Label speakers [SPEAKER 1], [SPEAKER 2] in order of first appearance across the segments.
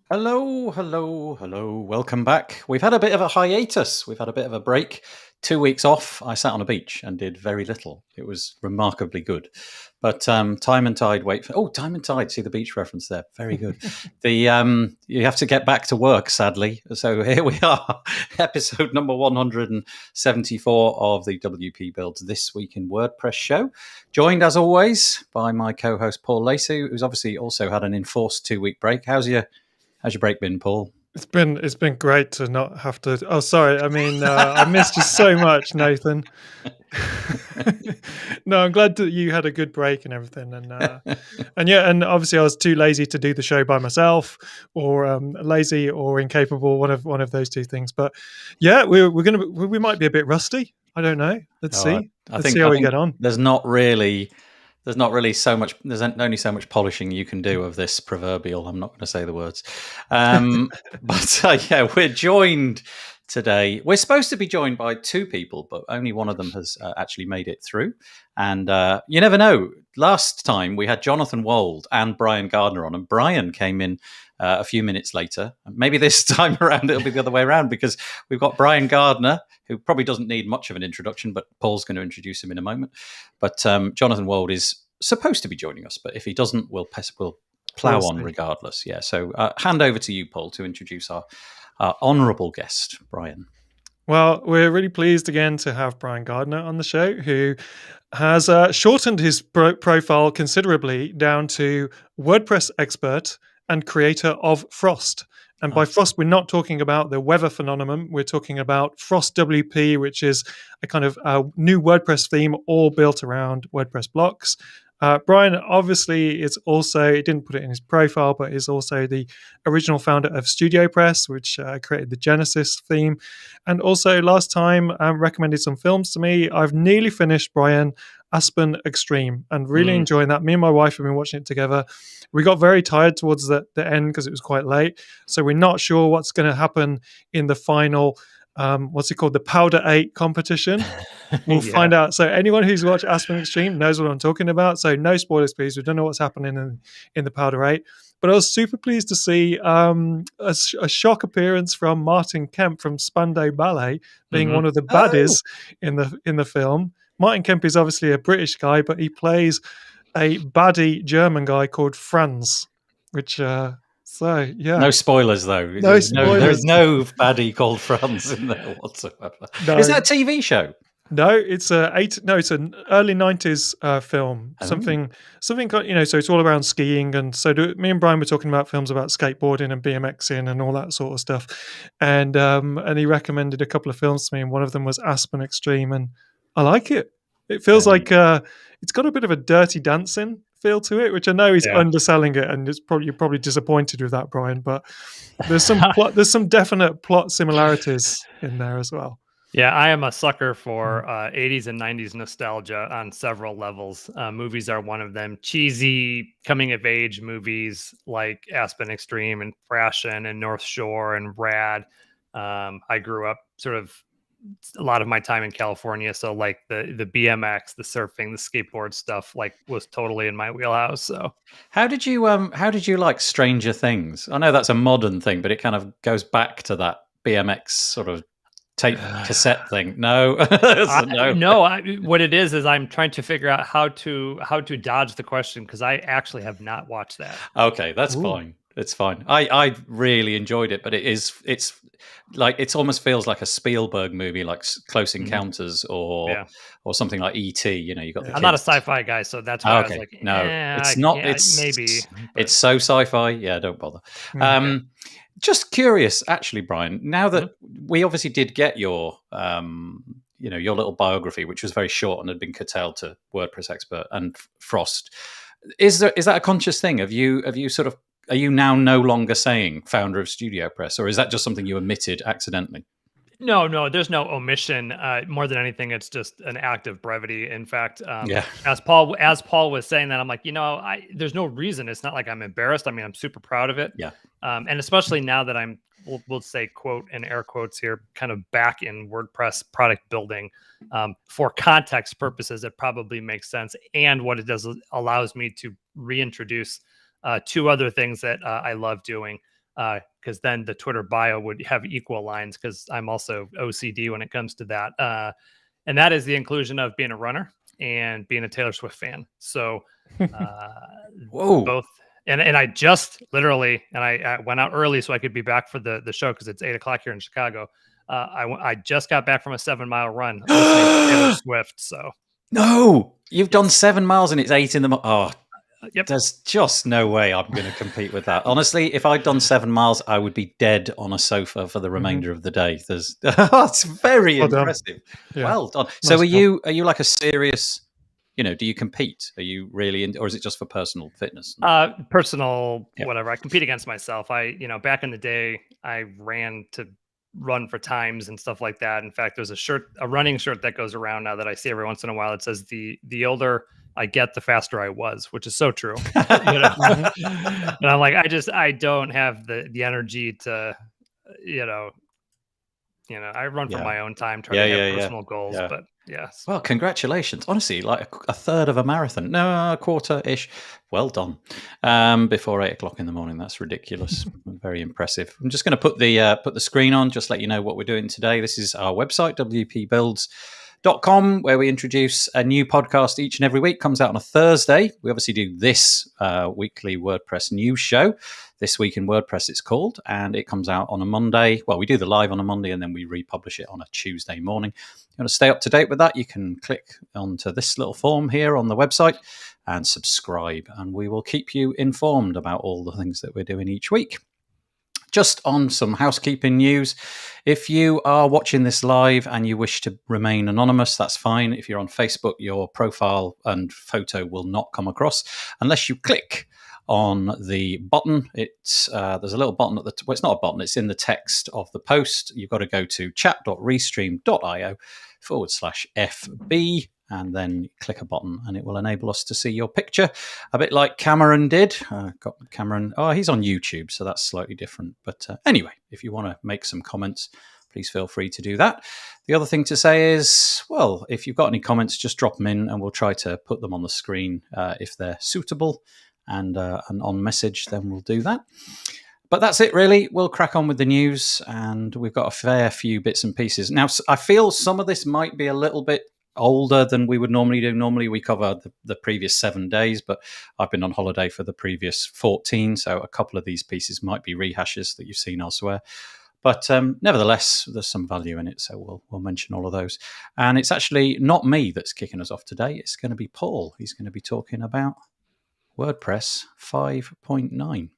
[SPEAKER 1] Hello, hello, hello. Welcome back. We've had a bit of a hiatus. We've had a bit of a break. 2 weeks off. I sat on a beach and did very little. It was remarkably good. But time and tide wait for. Oh, time and tide. See the beach reference there. Very good. You have to get back to work, sadly. So here we are, episode number 174 of the WP Builds This Week in WordPress show. Joined as always by my co-host Paul Lacey, who's obviously also had an enforced 2 week break. How's your break been, Paul?
[SPEAKER 2] It's been great to not have to. Oh, sorry. I mean, I missed you so much, Nathan. No, I'm glad that you had a good break and everything, and obviously I was too lazy to do the show by myself, or lazy or incapable, one of those two things. But yeah, we might be a bit rusty. I don't know. Let's see. Let's see how we get on.
[SPEAKER 1] There's not really so much. There's only so much polishing you can do of this proverbial. I'm not going to say the words, but yeah, we're joined today. We're supposed to be joined by two people, but only one of them has actually made it through. And you never know. Last time we had Jonathan Wold and Brian Gardner on, and Brian came in a few minutes later. Maybe this time around it'll be the other way around, because we've got Brian Gardner, who probably doesn't need much of an introduction, but Paul's going to introduce him in a moment. But Jonathan Wold is supposed to be joining us, but if he doesn't, we'll plow on regardless. Yeah. So hand over to you, Paul, to introduce our honourable guest, Brian.
[SPEAKER 2] Well, we're really pleased again to have Brian Gardner on the show, who has shortened his profile considerably down to WordPress expert and creator of Frost. And by Frost, we're not talking about the weather phenomenon. We're talking about Frost WP, which is a kind of new WordPress theme all built around WordPress blocks. Brian, obviously, is also, he didn't put it in his profile, but is also the original founder of StudioPress, which created the Genesis theme. And also, last time, recommended some films to me. I've nearly finished, Brian, Aspen Extreme, and really enjoying that. Me and my wife have been watching it together. We got very tired towards the end because it was quite late. So we're not sure what's going to happen in the final what's it called? The Powder 8 competition. We'll find out. So anyone who's watched Aspen Extreme knows what I'm talking about. So no spoilers, please. We don't know what's happening in the Powder 8. But I was super pleased to see a shock appearance from Martin Kemp from Spandau Ballet being one of the baddies in the film. Martin Kemp is obviously a British guy, but he plays a baddie German guy called Franz, which... So yeah,
[SPEAKER 1] no spoilers though.
[SPEAKER 2] No spoilers.
[SPEAKER 1] There's no baddie called Franz in there whatsoever. No. Is that a TV show?
[SPEAKER 2] No, it's it's an early 90s film. Something So it's all around skiing, and so me and Brian were talking about films about skateboarding and BMXing and all that sort of stuff. And he recommended a couple of films to me, and one of them was Aspen Extreme, and I like it. It feels like it's got a bit of a Dirty Dancing feel to it, which I know is underselling it, and you're probably disappointed with that, Brian. But there's some definite plot similarities in there as well.
[SPEAKER 3] Yeah, I am a sucker for 80s and 90s nostalgia on several levels. Movies are one of them. Cheesy coming-of-age movies like Aspen Extreme and Thrashin' and North Shore and Rad. I grew up sort of a lot of my time in California, so like the BMX, the surfing, the skateboard stuff like was totally in my wheelhouse. So
[SPEAKER 1] how did you like Stranger Things? I know that's a modern thing, but it kind of goes back to that BMX sort of tape cassette thing. No.
[SPEAKER 3] No. What it is I'm trying to figure out how to dodge the question, because I actually have not watched that.
[SPEAKER 1] Okay, that's fine. It's fine. I really enjoyed it, but it's like, it almost feels like a Spielberg movie, like Close Encounters or something like E.T. You know, you got.
[SPEAKER 3] I'm not a sci-fi guy, so that's why I was like,
[SPEAKER 1] no, it's not. It's maybe it's so sci-fi. Yeah, don't bother. Just curious, actually, Brian. Now that we obviously did get your your little biography, which was very short and had been curtailed to WordPress expert and Frost, is that a conscious thing? Have you sort of, are you now no longer saying founder of StudioPress, or is that just something you omitted accidentally?
[SPEAKER 3] No, there's no omission. More than anything, it's just an act of brevity. In fact, as Paul was saying that, I'm like, there's no reason. It's not like I'm embarrassed. I mean, I'm super proud of it.
[SPEAKER 1] Yeah.
[SPEAKER 3] And especially now that I'm, we'll say, quote in air quotes here, kind of back in WordPress product building. For context purposes, it probably makes sense. And what it does allows me to reintroduce two other things that I love doing. because then the Twitter bio would have equal lines, because I'm also OCD when it comes to that. And that is the inclusion of being a runner and being a Taylor Swift fan. So
[SPEAKER 1] Whoa.
[SPEAKER 3] both. And I just literally, and I went out early so I could be back for the show, because it's 8:00 here in Chicago. I just got back from a 7-mile run listening to Taylor Swift. So
[SPEAKER 1] No, you've done 7 miles and it's 8 in the morning. Oh,
[SPEAKER 3] yep.
[SPEAKER 1] there's just no way I'm going to compete with that. Honestly, if I'd done 7 miles, I would be dead on a sofa for the remainder of the day. It's very impressive.
[SPEAKER 2] Yeah.
[SPEAKER 1] Well done.
[SPEAKER 2] Nice
[SPEAKER 1] So
[SPEAKER 2] job.
[SPEAKER 1] are you like a serious, do you compete? Are you really or is it just for personal fitness?
[SPEAKER 3] Personal,
[SPEAKER 1] Yeah.
[SPEAKER 3] whatever. I compete against myself. Back in the day, I ran to run for times and stuff like that. In fact, there's a running shirt that goes around now that I see every once in a while. It says the older I get, the faster I was, which is so true. And I'm like, I don't have the energy to, I run for my own time, try to have personal goals, but yes.
[SPEAKER 1] Well, congratulations. Honestly, like a third of a marathon. No, a quarter-ish. Well done. Before 8:00 in the morning. That's ridiculous. Very impressive. I'm just going to put the screen on, just let you know what we're doing today. This is our website, wpbuilds.com, where we introduce a new podcast each and every week. Comes out on a Thursday. We obviously do this weekly WordPress news show. This Week in WordPress, it's called, and it comes out on a Monday. Well, we do the live on a Monday, and then we republish it on a Tuesday morning. If you want to stay up to date with that, you can click onto this little form here on the website and subscribe, and we will keep you informed about all the things that we're doing each week. Just on some housekeeping news, if you are watching this live and you wish to remain anonymous, that's fine. If you're on Facebook, your profile and photo will not come across unless you click on the button. It's there's a little button it's not a button, it's in the text of the post. You've got to go to chat.restream.io/FB and then click a button, and it will enable us to see your picture, a bit like Cameron did. Got Cameron. Oh, he's on YouTube, so that's slightly different. But anyway, if you want to make some comments, please feel free to do that. The other thing to say is, well, if you've got any comments, just drop them in and we'll try to put them on the screen if they're suitable and on message, then we'll do that. But that's it, really. We'll crack on with the news, and we've got a fair few bits and pieces. Now, I feel some of this might be a little bit older than we would normally do. Normally, we cover the previous 7 days, but I've been on holiday for the previous 14, so a couple of these pieces might be rehashes that you've seen elsewhere. But nevertheless, there's some value in it, so we'll mention all of those. And it's actually not me that's kicking us off today. It's going to be Paul. He's going to be talking about WordPress 5.9.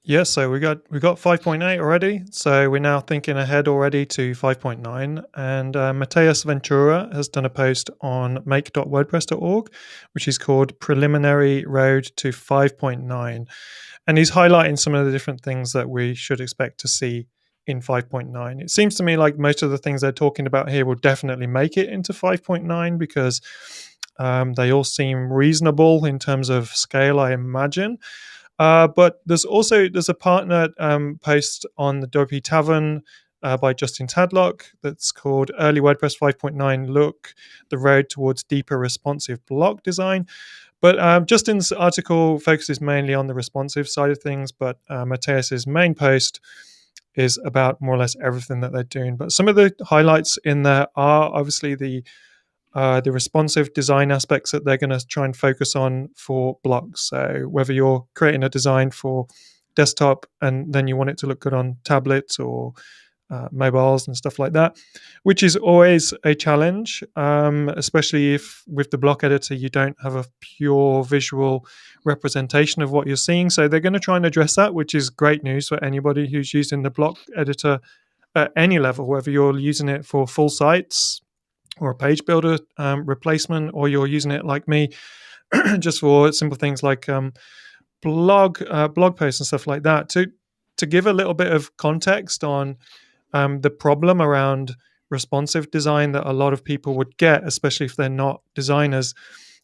[SPEAKER 2] Yeah, so we got 5.8 already. So we're now thinking ahead already to 5.9. And Mateus Ventura has done a post on make.wordpress.org, which is called Preliminary Road to 5.9. And he's highlighting some of the different things that we should expect to see in 5.9. It seems to me like most of the things they're talking about here will definitely make it into 5.9 because they all seem reasonable in terms of scale, I imagine. But there's a partner post on the WP Tavern by Justin Tadlock that's called Early WordPress 5.9 Look, the Road Towards Deeper Responsive Block Design. But Justin's article focuses mainly on the responsive side of things, but Mateus's main post is about more or less everything that they're doing. But some of the highlights in there are obviously the responsive design aspects that they're going to try and focus on for blogs. So whether you're creating a design for desktop and then you want it to look good on tablets or mobiles and stuff like that, which is always a challenge, especially if with the block editor you don't have a pure visual representation of what you're seeing. So they're going to try and address that, which is great news for anybody who's using the block editor at any level, whether you're using it for full sites or a page builder replacement, or you're using it like me just for simple things like blog posts and stuff like that. To give a little bit of context on the problem around responsive design that a lot of people would get, especially if they're not designers,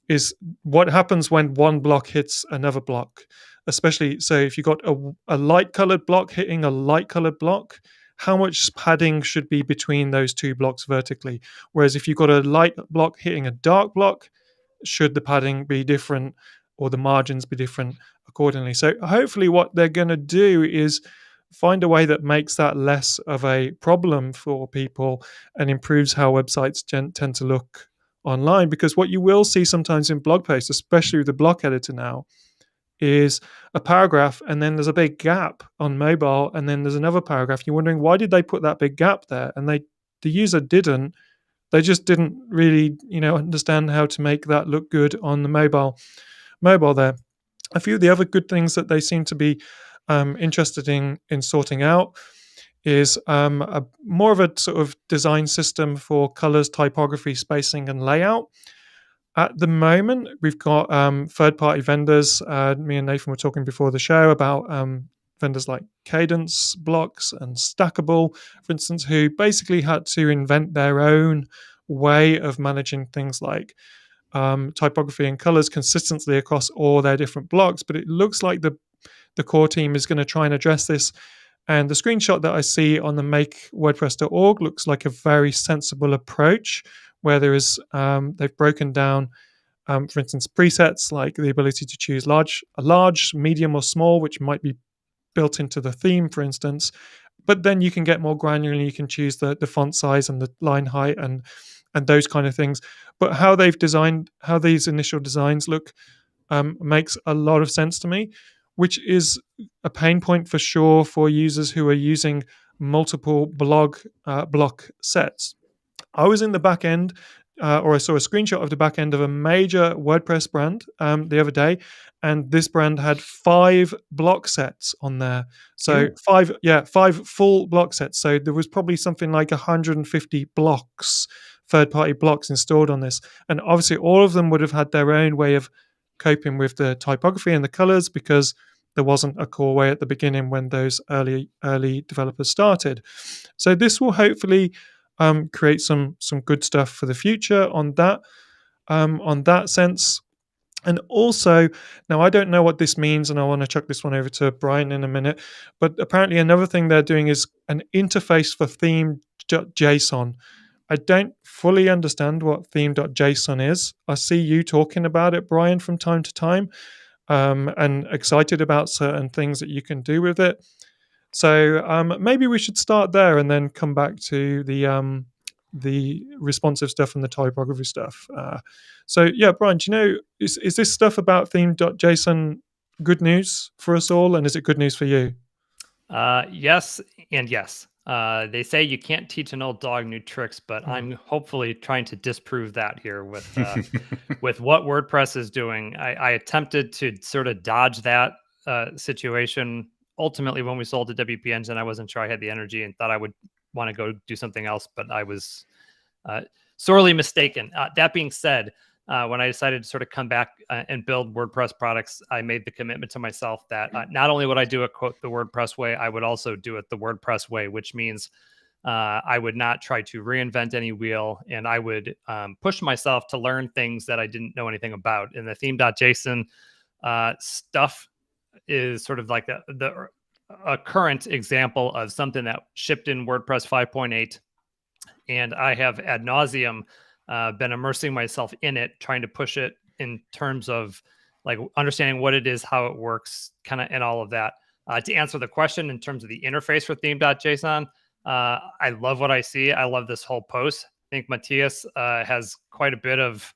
[SPEAKER 2] is what happens when one block hits another block. Especially, so if you've got a light-colored block hitting a light-colored block, how much padding should be between those two blocks vertically? Whereas if you've got a light block hitting a dark block, should the padding be different or the margins be different accordingly. So hopefully what they're going to do is find a way that makes that less of a problem for people and improves how websites tend to look online. Because what you will see sometimes in blog posts, especially with the block editor now, is a paragraph and then there's a big gap on mobile and then there's another paragraph. You're wondering, why did they put that big gap there? And the user didn't. They just didn't really, understand how to make that look good on the mobile there. A few of the other good things that they seem to be interested in sorting out is more of a sort of design system for colors, typography, spacing, and layout. At the moment, we've got third-party vendors. Me and Nathan were talking before the show about vendors like Cadence Blocks and Stackable, for instance, who basically had to invent their own way of managing things like typography and colors consistently across all their different blocks. But it looks like the core team is going to try and address this. And the screenshot that I see on the makewordpress.org looks like a very sensible approach, where there is they've broken down, for instance, presets like the ability to choose a large, medium, or small, which might be built into the theme, for instance. But then you can get more granular and you can choose the font size and the line height and those kind of things. But how these initial designs look makes a lot of sense to me, which is a pain point for sure for users who are using multiple block sets. I was in the back end, or I saw a screenshot of the back end of a major WordPress brand the other day, and this brand had 5 block sets on there. So 5 full block sets. So there was probably something like 150 blocks, third-party blocks installed on this. And obviously all of them would have had their own way of coping with the typography and the colors, because there wasn't a core way at the beginning when those early developers started. So this will hopefully create some good stuff for the future on that sense. And also, now I don't know what this means, and I want to chuck this one over to Brian in a minute, but apparently another thing they're doing is an interface for theme.json. I don't fully understand what theme.json is. I see you talking about it, Brian, from time to time, and excited about certain things that you can do with it. So maybe we should start there and then come back to the responsive stuff and the typography stuff. So yeah, Brian, do you know, is this stuff about theme.json good news for us all, and is it good news for you?
[SPEAKER 3] Yes and yes. They say you can't teach an old dog new tricks, but I'm hopefully trying to disprove that here with with what WordPress is doing. I attempted to sort of dodge that situation. Ultimately, when we sold to WP Engine, I wasn't sure I had the energy and thought I would want to go do something else, but I was sorely mistaken. That being said, when I decided to sort of come back and build WordPress products, I made the commitment to myself that not only would I do it, quote, the WordPress way, I would also do it the WordPress way, which means I would not try to reinvent any wheel, and I would push myself to learn things that I didn't know anything about. And the theme.json stuff is sort of like a current example of something that shipped in WordPress 5.8. And I have ad nauseum been immersing myself in it, trying to push it in terms of like understanding what it is, how it works, kind of, and all of that. To answer the question in terms of the interface for theme.json, I love what I see. I love this whole post. I think Matthias has quite a bit of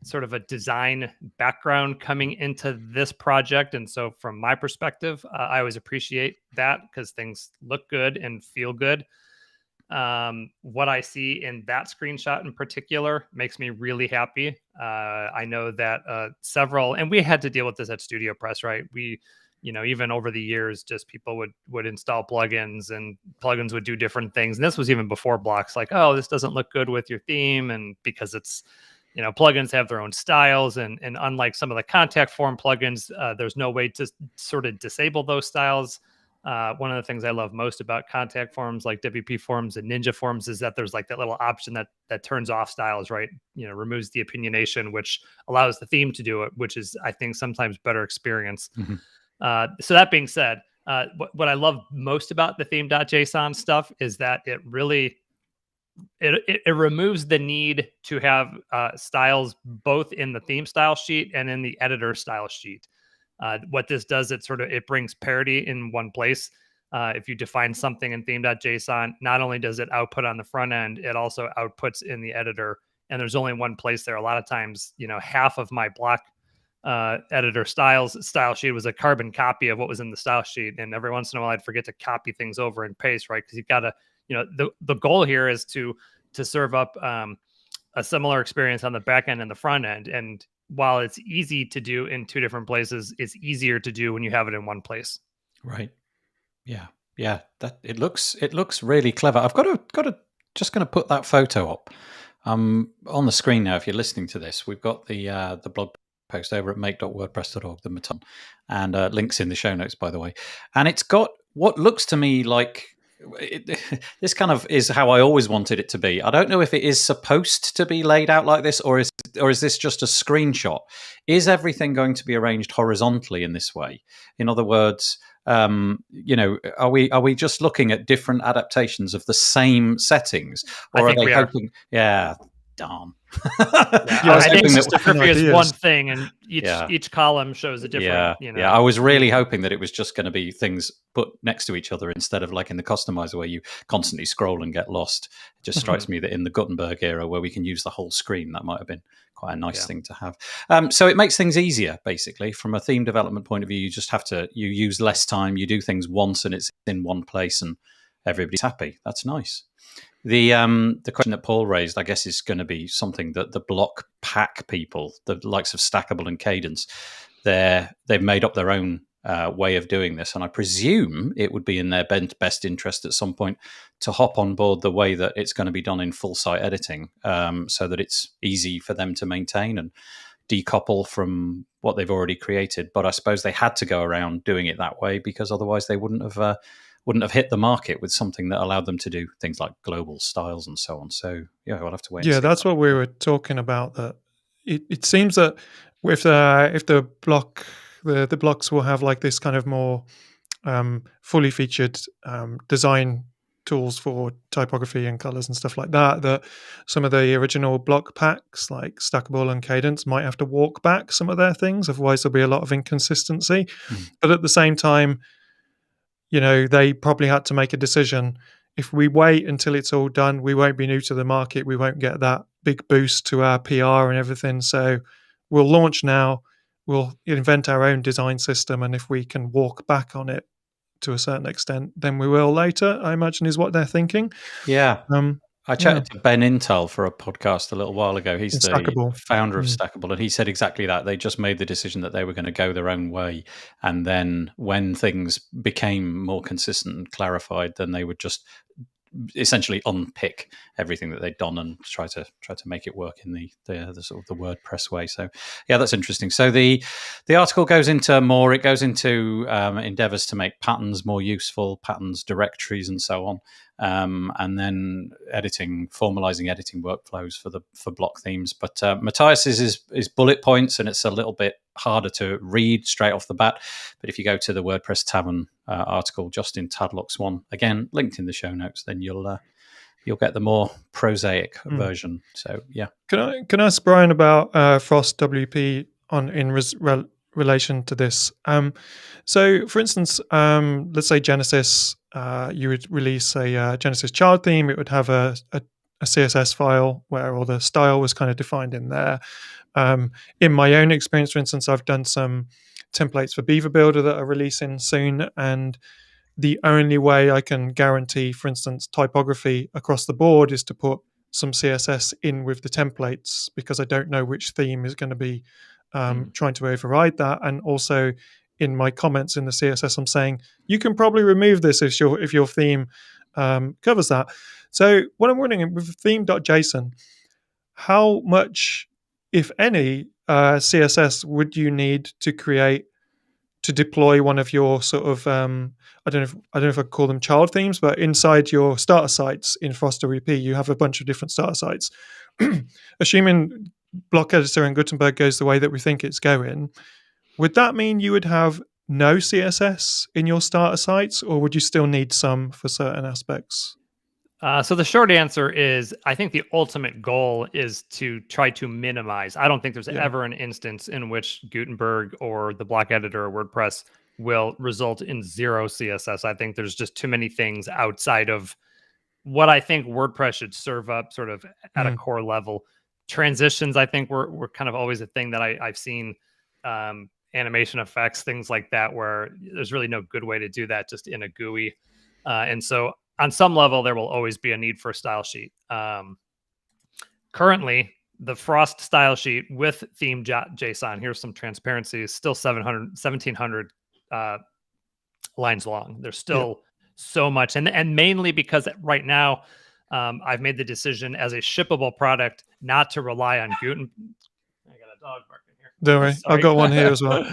[SPEAKER 3] sort of a design background coming into this project. And so from my perspective, I always appreciate that because things look good and feel good. What I see in that screenshot in particular makes me really happy. I know that several, and we had to deal with this at Studio Press, right? We, even over the years, just people would install plugins and plugins would do different things. And this was even before blocks, like, oh, this doesn't look good with your theme. And because it's, plugins have their own styles, and unlike some of the contact form plugins, there's no way to sort of disable those styles. One of the things I love most about contact forms like WP forms and Ninja forms is that there's like that little option that turns off styles, right? Removes the opinionation, which allows the theme to do it, which is, I think, sometimes better experience. So that being said, what I love most about the theme.json stuff is that it really it removes the need to have styles both in the theme style sheet and in the editor style sheet. What this does, it brings parity in one place. If you define something in theme.json, not only does it output on the front end, it also outputs in the editor. And there's only one place there. A lot of times, half of my block editor style sheet was a carbon copy of what was in the style sheet. And every once in a while, I'd forget to copy things over and paste, right? Because you've got to, the goal here is to serve up a similar experience on the back end and the front end. And while it's easy to do in two different places, it's easier to do when you have it in one place.
[SPEAKER 1] Right. Yeah. That it looks really clever. I've got to just going to put that photo up on the screen now. If you're listening to this, we've got the blog post over at make.wordpress.org, the Maton, and links in the show notes, by the way. And it's got what looks to me like this kind of is how I always wanted it to be. I don't know if it is supposed to be laid out like this, or is this just a screenshot? Is everything going to be arranged horizontally in this way? In other words, are we just looking at different adaptations of the same settings, or are they hoping? Yeah, darn.
[SPEAKER 3] I think systemography is one thing, and each column shows a different.
[SPEAKER 1] Yeah. I was really hoping that it was just going to be things put next to each other instead of like in the customizer where you constantly scroll and get lost. It just strikes me that in the Gutenberg era where we can use the whole screen, that might have been quite a nice thing to have. So it makes things easier, basically, from a theme development point of view. You just have to you use less time. You do things once, and it's in one place, and everybody's happy. That's nice. The question that Paul raised, I guess, is going to be something that the block pack people, the likes of Stackable and Cadence, they've made up their own way of doing this, and I presume it would be in their best interest at some point to hop on board the way that it's going to be done in full site editing, so that it's easy for them to maintain and decouple from what they've already created. But I suppose they had to go around doing it that way because otherwise they wouldn't have hit the market with something that allowed them to do things like global styles and so on. So yeah, we'll have to wait.
[SPEAKER 2] Yeah, that's what we were talking about. That it seems that if the blocks will have like this kind of more fully featured design tools for typography and colors and stuff like that, that some of the original block packs like Stackable and Cadence might have to walk back some of their things. Otherwise, there'll be a lot of inconsistency. But at the same time, they probably had to make a decision. If we wait until it's all done, we won't be new to the market. We won't get that big boost to our PR and everything. So we'll launch now. We'll invent our own design system. And if we can walk back on it to a certain extent, then we will later, I imagine, is what they're thinking.
[SPEAKER 1] Yeah. I chatted to Ben Intel for a podcast a little while ago. He's the founder of Stackable, and he said exactly that. They just made the decision that they were going to go their own way, and then when things became more consistent and clarified, then they would just essentially unpick everything that they'd done and try to make it work in the sort of the WordPress way. So yeah, that's interesting. So the article goes into more. It goes into endeavors to make patterns more useful, patterns directories, and so on. And then formalizing editing workflows for block themes. But Matthias's is bullet points, and it's a little bit harder to read straight off the bat. But if you go to the WordPress Tavern article, just in Tadlock's one, again linked in the show notes, then you'll get the more prosaic version. So yeah.
[SPEAKER 2] Can I ask Brian about Frost WP in relation to this? So for instance, let's say Genesis, you would release a Genesis child theme. It would have a CSS file where all the style was kind of defined in there. In my own experience, for instance, I've done some templates for Beaver Builder that are releasing soon, and the only way I can guarantee, for instance, typography across the board is to put some CSS in with the templates, because I don't know which theme is going to be trying to override that. And also in my comments in the CSS, I'm saying you can probably remove this if your theme covers that. So what I'm wondering, with theme.json, how much, if any, CSS would you need to deploy one of your sort of I don't know if I call them child themes, but inside your starter sites in Frost WP, you have a bunch of different starter sites. Assuming Block Editor and Gutenberg goes the way that we think it's going, would that mean you would have no CSS in your starter sites, or would you still need some for certain aspects?
[SPEAKER 3] So the short answer is, I think the ultimate goal is to try to minimize. I don't think there's
[SPEAKER 2] Yeah.
[SPEAKER 3] ever an instance in which Gutenberg or the block editor or WordPress will result in zero CSS. I think there's just too many things outside of what I think WordPress should serve up sort of at a
[SPEAKER 2] Mm.
[SPEAKER 3] core level. Transitions, I think, were kind of always a thing that I've seen. Animation effects, things like that, where there's really no good way to do that just in a GUI. And so on some level, there will always be a need for a style sheet. Currently, the Frost style sheet with theme.json, here's some transparency, is still 1,700 lines long. There's still so much. And mainly because right now, I've made the decision as a shippable product not to rely on Gutenberg. I got a dog barking here.
[SPEAKER 2] Don't worry, I've got one here as well.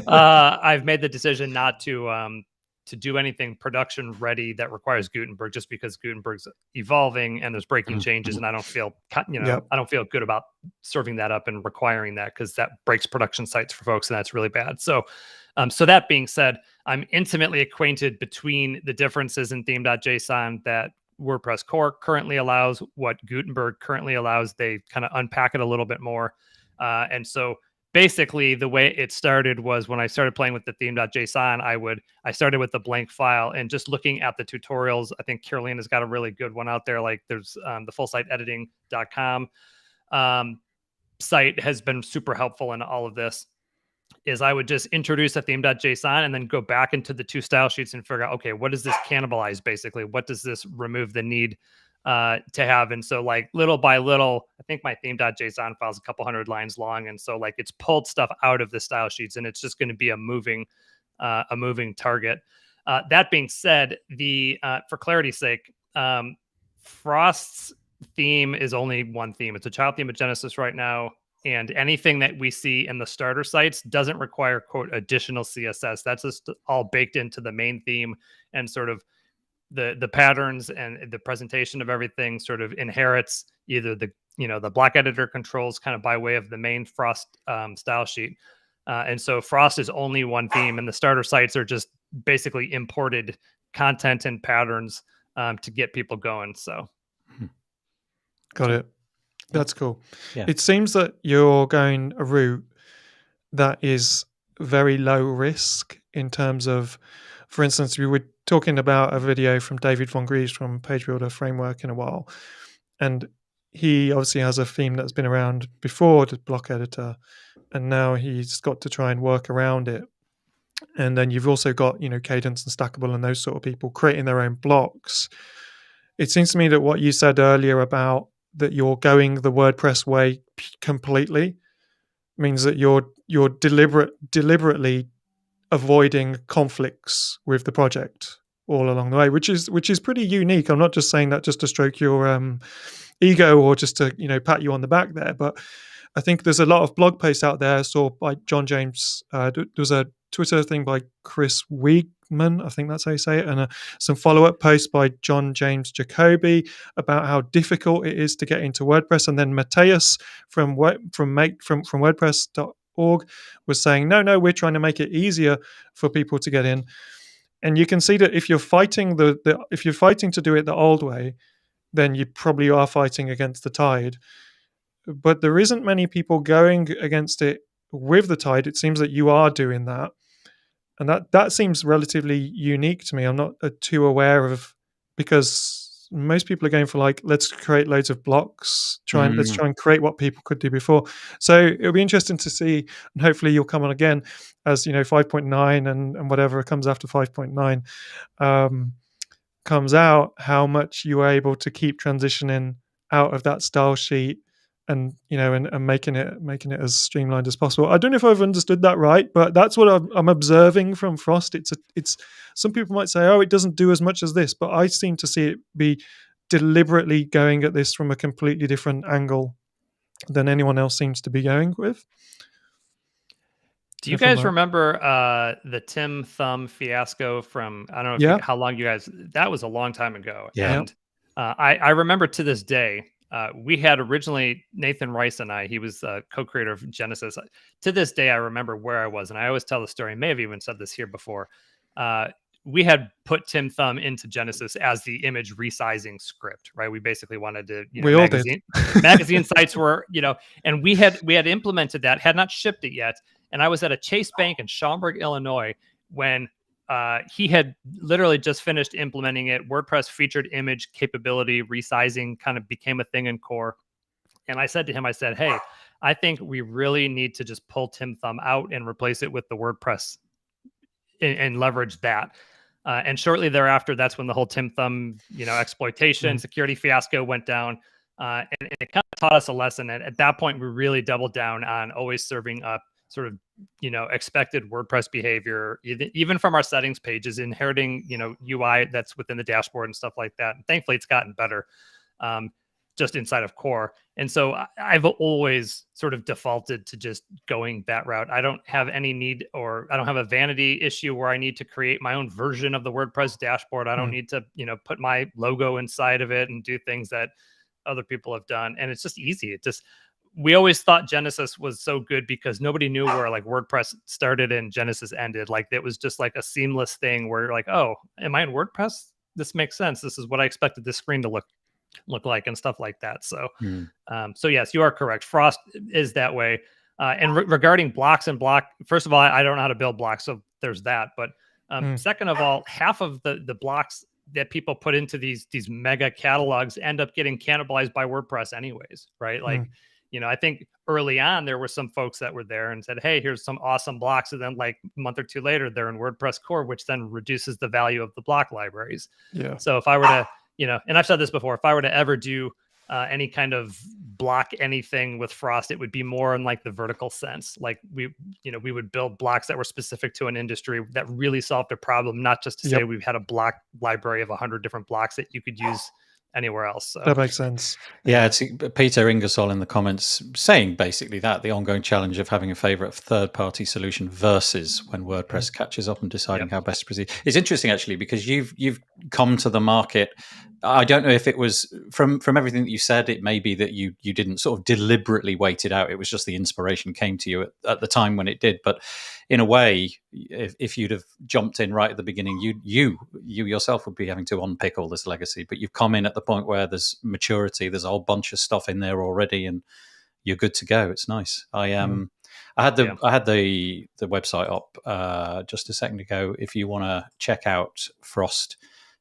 [SPEAKER 3] I've made the decision not to do anything production ready that requires Gutenberg, just because Gutenberg's evolving and there's breaking changes, and I don't feel
[SPEAKER 2] Yep.
[SPEAKER 3] I don't feel good about serving that up and requiring that, because that breaks production sites for folks, and that's really bad. So so that being said, I'm intimately acquainted between the differences in theme.json that WordPress core currently allows, what Gutenberg currently allows. They kind of unpack it a little bit more. And so basically the way it started was, when I started playing with the theme.json, I started with the blank file and just looking at the tutorials. I think Carolina's got a really good one out there. Like there's the fullsiteediting.com site has been super helpful in all of this. Is I would just introduce a theme.json and then go back into the two style sheets and figure out, okay, what does this cannibalize basically? What does this remove the need to have? And so like little by little, I think my theme.json file is a couple hundred lines long. And so like it's pulled stuff out of the style sheets, and it's just going to be a moving target. That being said, for clarity's sake, Frost's theme is only one theme. It's a child theme at Genesis right now. And anything that we see in the starter sites doesn't require, quote, additional CSS. That's just all baked into the main theme, and sort of the patterns and the presentation of everything sort of inherits either the block editor controls kind of by way of the main Frost style sheet. And so Frost is only one theme, and the starter sites are just basically imported content and patterns to get people going. So
[SPEAKER 2] Got it. That's cool.
[SPEAKER 1] Yeah.
[SPEAKER 2] It seems that you're going a route that is very low risk in terms of, for instance, we were talking about a video from David von Gries from Page Builder Framework in a while. And he obviously has a theme that's been around before, the block editor, and now he's got to try and work around it. And then you've also got, Cadence and Stackable and those sort of people creating their own blocks. It seems to me that what you said earlier about that you're going the WordPress way completely means that you're deliberately avoiding conflicts with the project all along the way, which is pretty unique. I'm not just saying that just to stroke your ego or just to pat you on the back there, but I think there's a lot of blog posts out there. I saw by John James. There was a Twitter thing by Chris Wiegman, I think that's how you say it, and some follow-up posts by John James Jacoby about how difficult it is to get into WordPress. And then Mateus from WordPress.org was saying, no, we're trying to make it easier for people to get in. And you can see that if you're fighting if you're fighting to do it the old way, then you probably are fighting against the tide. But there isn't many people going against it with the tide. It seems that you are doing that. And that seems relatively unique to me. I'm not too aware of, because most people are going for like, let's create loads of blocks, let's try and create what people could do before. So it'll be interesting to see, and hopefully you'll come on again as 5.9 and whatever comes after 5.9 comes out, how much you are able to keep transitioning out of that style sheet and making it as streamlined as possible. I don't know if I've understood that right, but that's what I'm observing from Frost. It's some people might say, oh, it doesn't do as much as this, but I seem to see it be deliberately going at this from a completely different angle than anyone else seems to be going with.
[SPEAKER 3] Do you guys remember the Tim Thumb fiasco from, I don't know how long you guys, that was a long time ago.
[SPEAKER 1] Yeah.
[SPEAKER 3] And I remember to this day, we had originally Nathan Rice and he was co-creator of To this day, I remember where I was, and I always tell the story. I may have even said this here before. we had put Tim Thumb into Genesis as the image resizing script, right? We basically wanted to,
[SPEAKER 2] we all did.
[SPEAKER 3] magazine sites were, and we had implemented that, had not shipped it yet. And I was at a Chase Bank in Schaumburg, Illinois, when he had literally just finished implementing it. WordPress featured image capability resizing kind of became a thing in core. And I said to him, hey, I think we really need to just pull Tim Thumb out and replace it with the WordPress and leverage that. And shortly thereafter, that's when the whole Tim Thumb, exploitation, security fiasco went down. And it kind of taught us a lesson. And at that point, we really doubled down on always serving up sort of, expected WordPress behavior, even from our settings pages, inheriting, UI that's within the dashboard and stuff like that. And thankfully, it's gotten better. Just inside of core. And so I've always sort of defaulted to just going that route. I don't have any need, or I don't have a vanity issue where I need to create my own version of the WordPress dashboard. I don't need to, put my logo inside of it and do things that other people have done. And it's just easy. We always thought Genesis was so good because nobody knew where like WordPress started and Genesis ended. Like it was just like a seamless thing where you're like, oh, am I in WordPress? This makes sense. This is what I expected this screen to look like and stuff like that. So, so yes, you are correct. Frost is that way. And regarding blocks and block, first of all, I don't know how to build blocks, so there's that. But second of all, half of the blocks that people put into these mega catalogs end up getting cannibalized by WordPress anyways, right? Like, I think early on there were some folks that were there and said, hey, here's some awesome blocks. And then like a month or two later, they're in WordPress core, which then reduces the value of the block libraries. Yeah. So if I were to, and I've said this before, if I were to ever do any kind of block anything with Frost, it would be more in like the vertical sense. Like we would build blocks that were specific to an industry that really solved a problem, not just to say we've had a block library of 100 different blocks that you could use anywhere else. So
[SPEAKER 2] that makes sense.
[SPEAKER 1] Yeah, it's Peter Ingersoll in the comments saying basically that the ongoing challenge of having a favorite third-party solution versus when WordPress catches up and deciding how best to proceed. It's interesting actually because you've come to the market. I don't know if it was from everything that you said, it may be that you didn't sort of deliberately wait it out. It was just the inspiration came to you at the time when it did. But in a way, if you'd have jumped in right at the beginning, you yourself would be having to unpick all this legacy. But you've come in at the point where there's maturity, there's a whole bunch of stuff in there already, and you're good to go. It's nice. I had the website up just a second ago. If you want to check out Frost,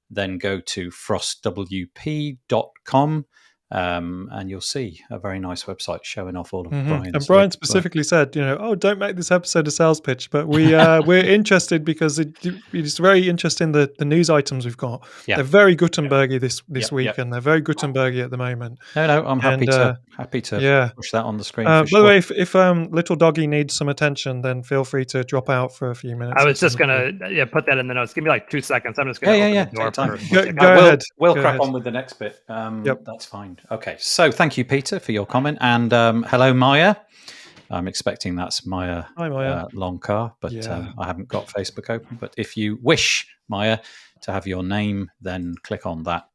[SPEAKER 1] then go to frostwp.com and you'll see a very nice website showing off all of Brian's.
[SPEAKER 2] And Brian specifically said, don't make this episode a sales pitch, but we're interested because it's very interesting the news items we've got. They're very Gutenbergy this week, and they're very Gutenbergy at the moment.
[SPEAKER 1] No, I'm happy to push that on the screen.
[SPEAKER 2] By the way, if little doggy needs some attention, then feel free to drop out for a few minutes.
[SPEAKER 3] I was just gonna put that in the notes. Give me like 2 seconds. I'm just gonna open the door.
[SPEAKER 2] Go ahead.
[SPEAKER 1] We'll crack on with the next bit. That's fine. Okay, so thank you, Peter, for your comment, and hello, Maya. I'm expecting that's Maya.
[SPEAKER 2] Hi, Maya.
[SPEAKER 1] Longcar, but I haven't got Facebook open. But if you wish, Maya, to have your name, then click on that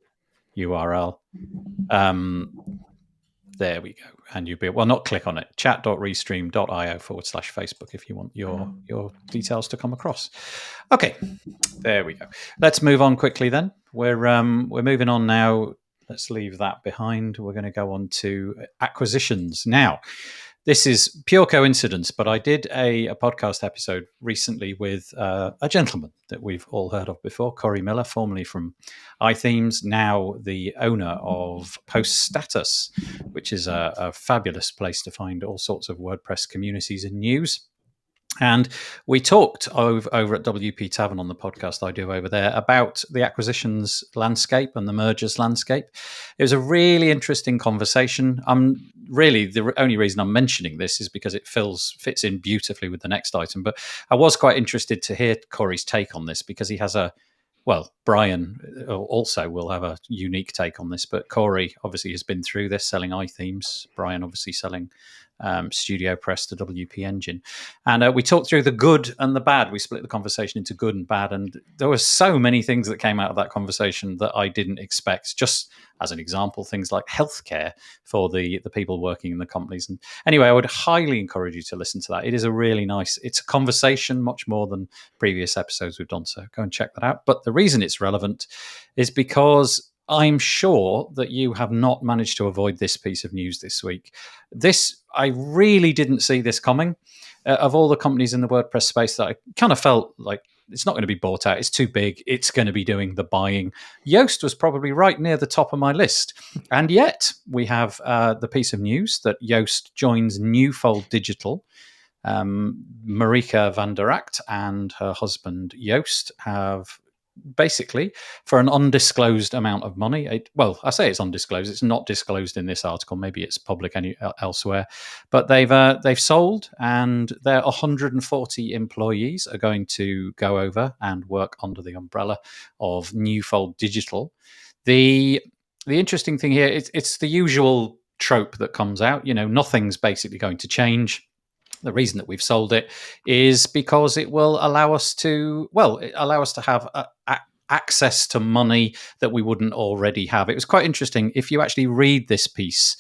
[SPEAKER 1] URL. There we go, and you'll be not click on it. chat.restream.io/Facebook if you want your details to come across. Okay, there we go. Let's move on quickly then. We're moving on now. Let's leave that behind. We're going to go on to acquisitions. Now, this is pure coincidence, but I did a podcast episode recently with a gentleman that we've all heard of before, Corey Miller, formerly from iThemes, now the owner of Post Status, which is a fabulous place to find all sorts of WordPress communities and news. And we talked over at WP Tavern on the podcast I do over there about the acquisitions landscape and the mergers landscape. It was a really interesting conversation. Really, the only reason I'm mentioning this is because it fits in beautifully with the next item. But I was quite interested to hear Corey's take on this because he has Brian also will have a unique take on this. But Corey obviously has been through this, selling iThemes. Brian obviously selling Studio Press, the WP Engine. And we talked through the good and the bad. We split the conversation into good and bad. And there were so many things that came out of that conversation that I didn't expect. Just as an example, things like healthcare for the people working in the companies. And anyway, I would highly encourage you to listen to that. It is a really nice, it's a conversation much more than previous episodes we've done. So go and check that out. But the reason it's relevant is because I'm sure that you have not managed to avoid this piece of news this week. I really didn't see this coming. Of all the companies in the WordPress space that I kind of felt like it's not going to be bought out, it's too big, it's going to be doing the buying, Yoast was probably right near the top of my list. And yet we have the piece of news that Yoast joins Newfold Digital. Marika van der Act and her husband Yoast have basically, for an undisclosed amount of money, I say it's undisclosed, it's not disclosed in this article, maybe it's public elsewhere, but they've sold, and their 140 employees are going to go over and work under the umbrella of Newfold Digital. The interesting thing here, it's the usual trope that comes out, nothing's basically going to change. The reason that we've sold it is because it will allow us to have access to money that we wouldn't already have. It was quite interesting. If you actually read this piece,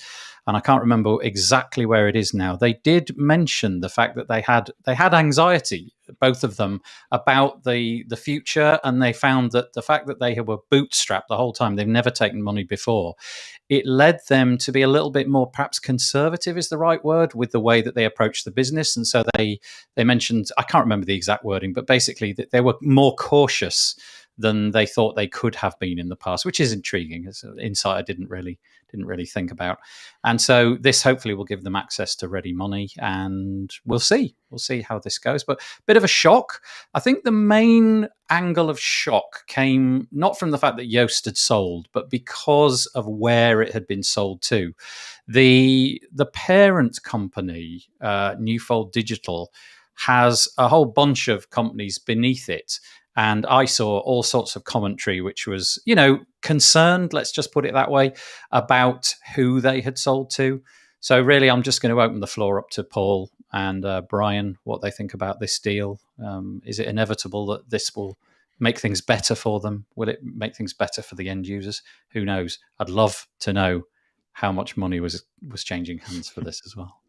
[SPEAKER 1] and I can't remember exactly where it is now, they did mention the fact that they had anxiety, both of them, about the future, and they found that the fact that they were bootstrapped the whole time, they've never taken money before, it led them to be a little bit more, perhaps conservative is the right word, with the way that they approach the business. And so they mentioned, I can't remember the exact wording, but basically that they were more cautious than they thought they could have been in the past, which is intriguing. It's an insight I didn't really think about. And so this hopefully will give them access to ready money, and we'll see how this goes. But a bit of a shock. I think the main angle of shock came not from the fact that Yoast had sold, but because of where it had been sold to. The parent company, Newfold Digital, has a whole bunch of companies beneath it. And I saw all sorts of commentary, which was, concerned, let's just put it that way, about who they had sold to. So really, I'm just going to open the floor up to Paul and Brian, what they think about this deal. Is it inevitable that this will make things better for them? Will it make things better for the end users? Who knows? I'd love to know how much money was changing hands for this as well.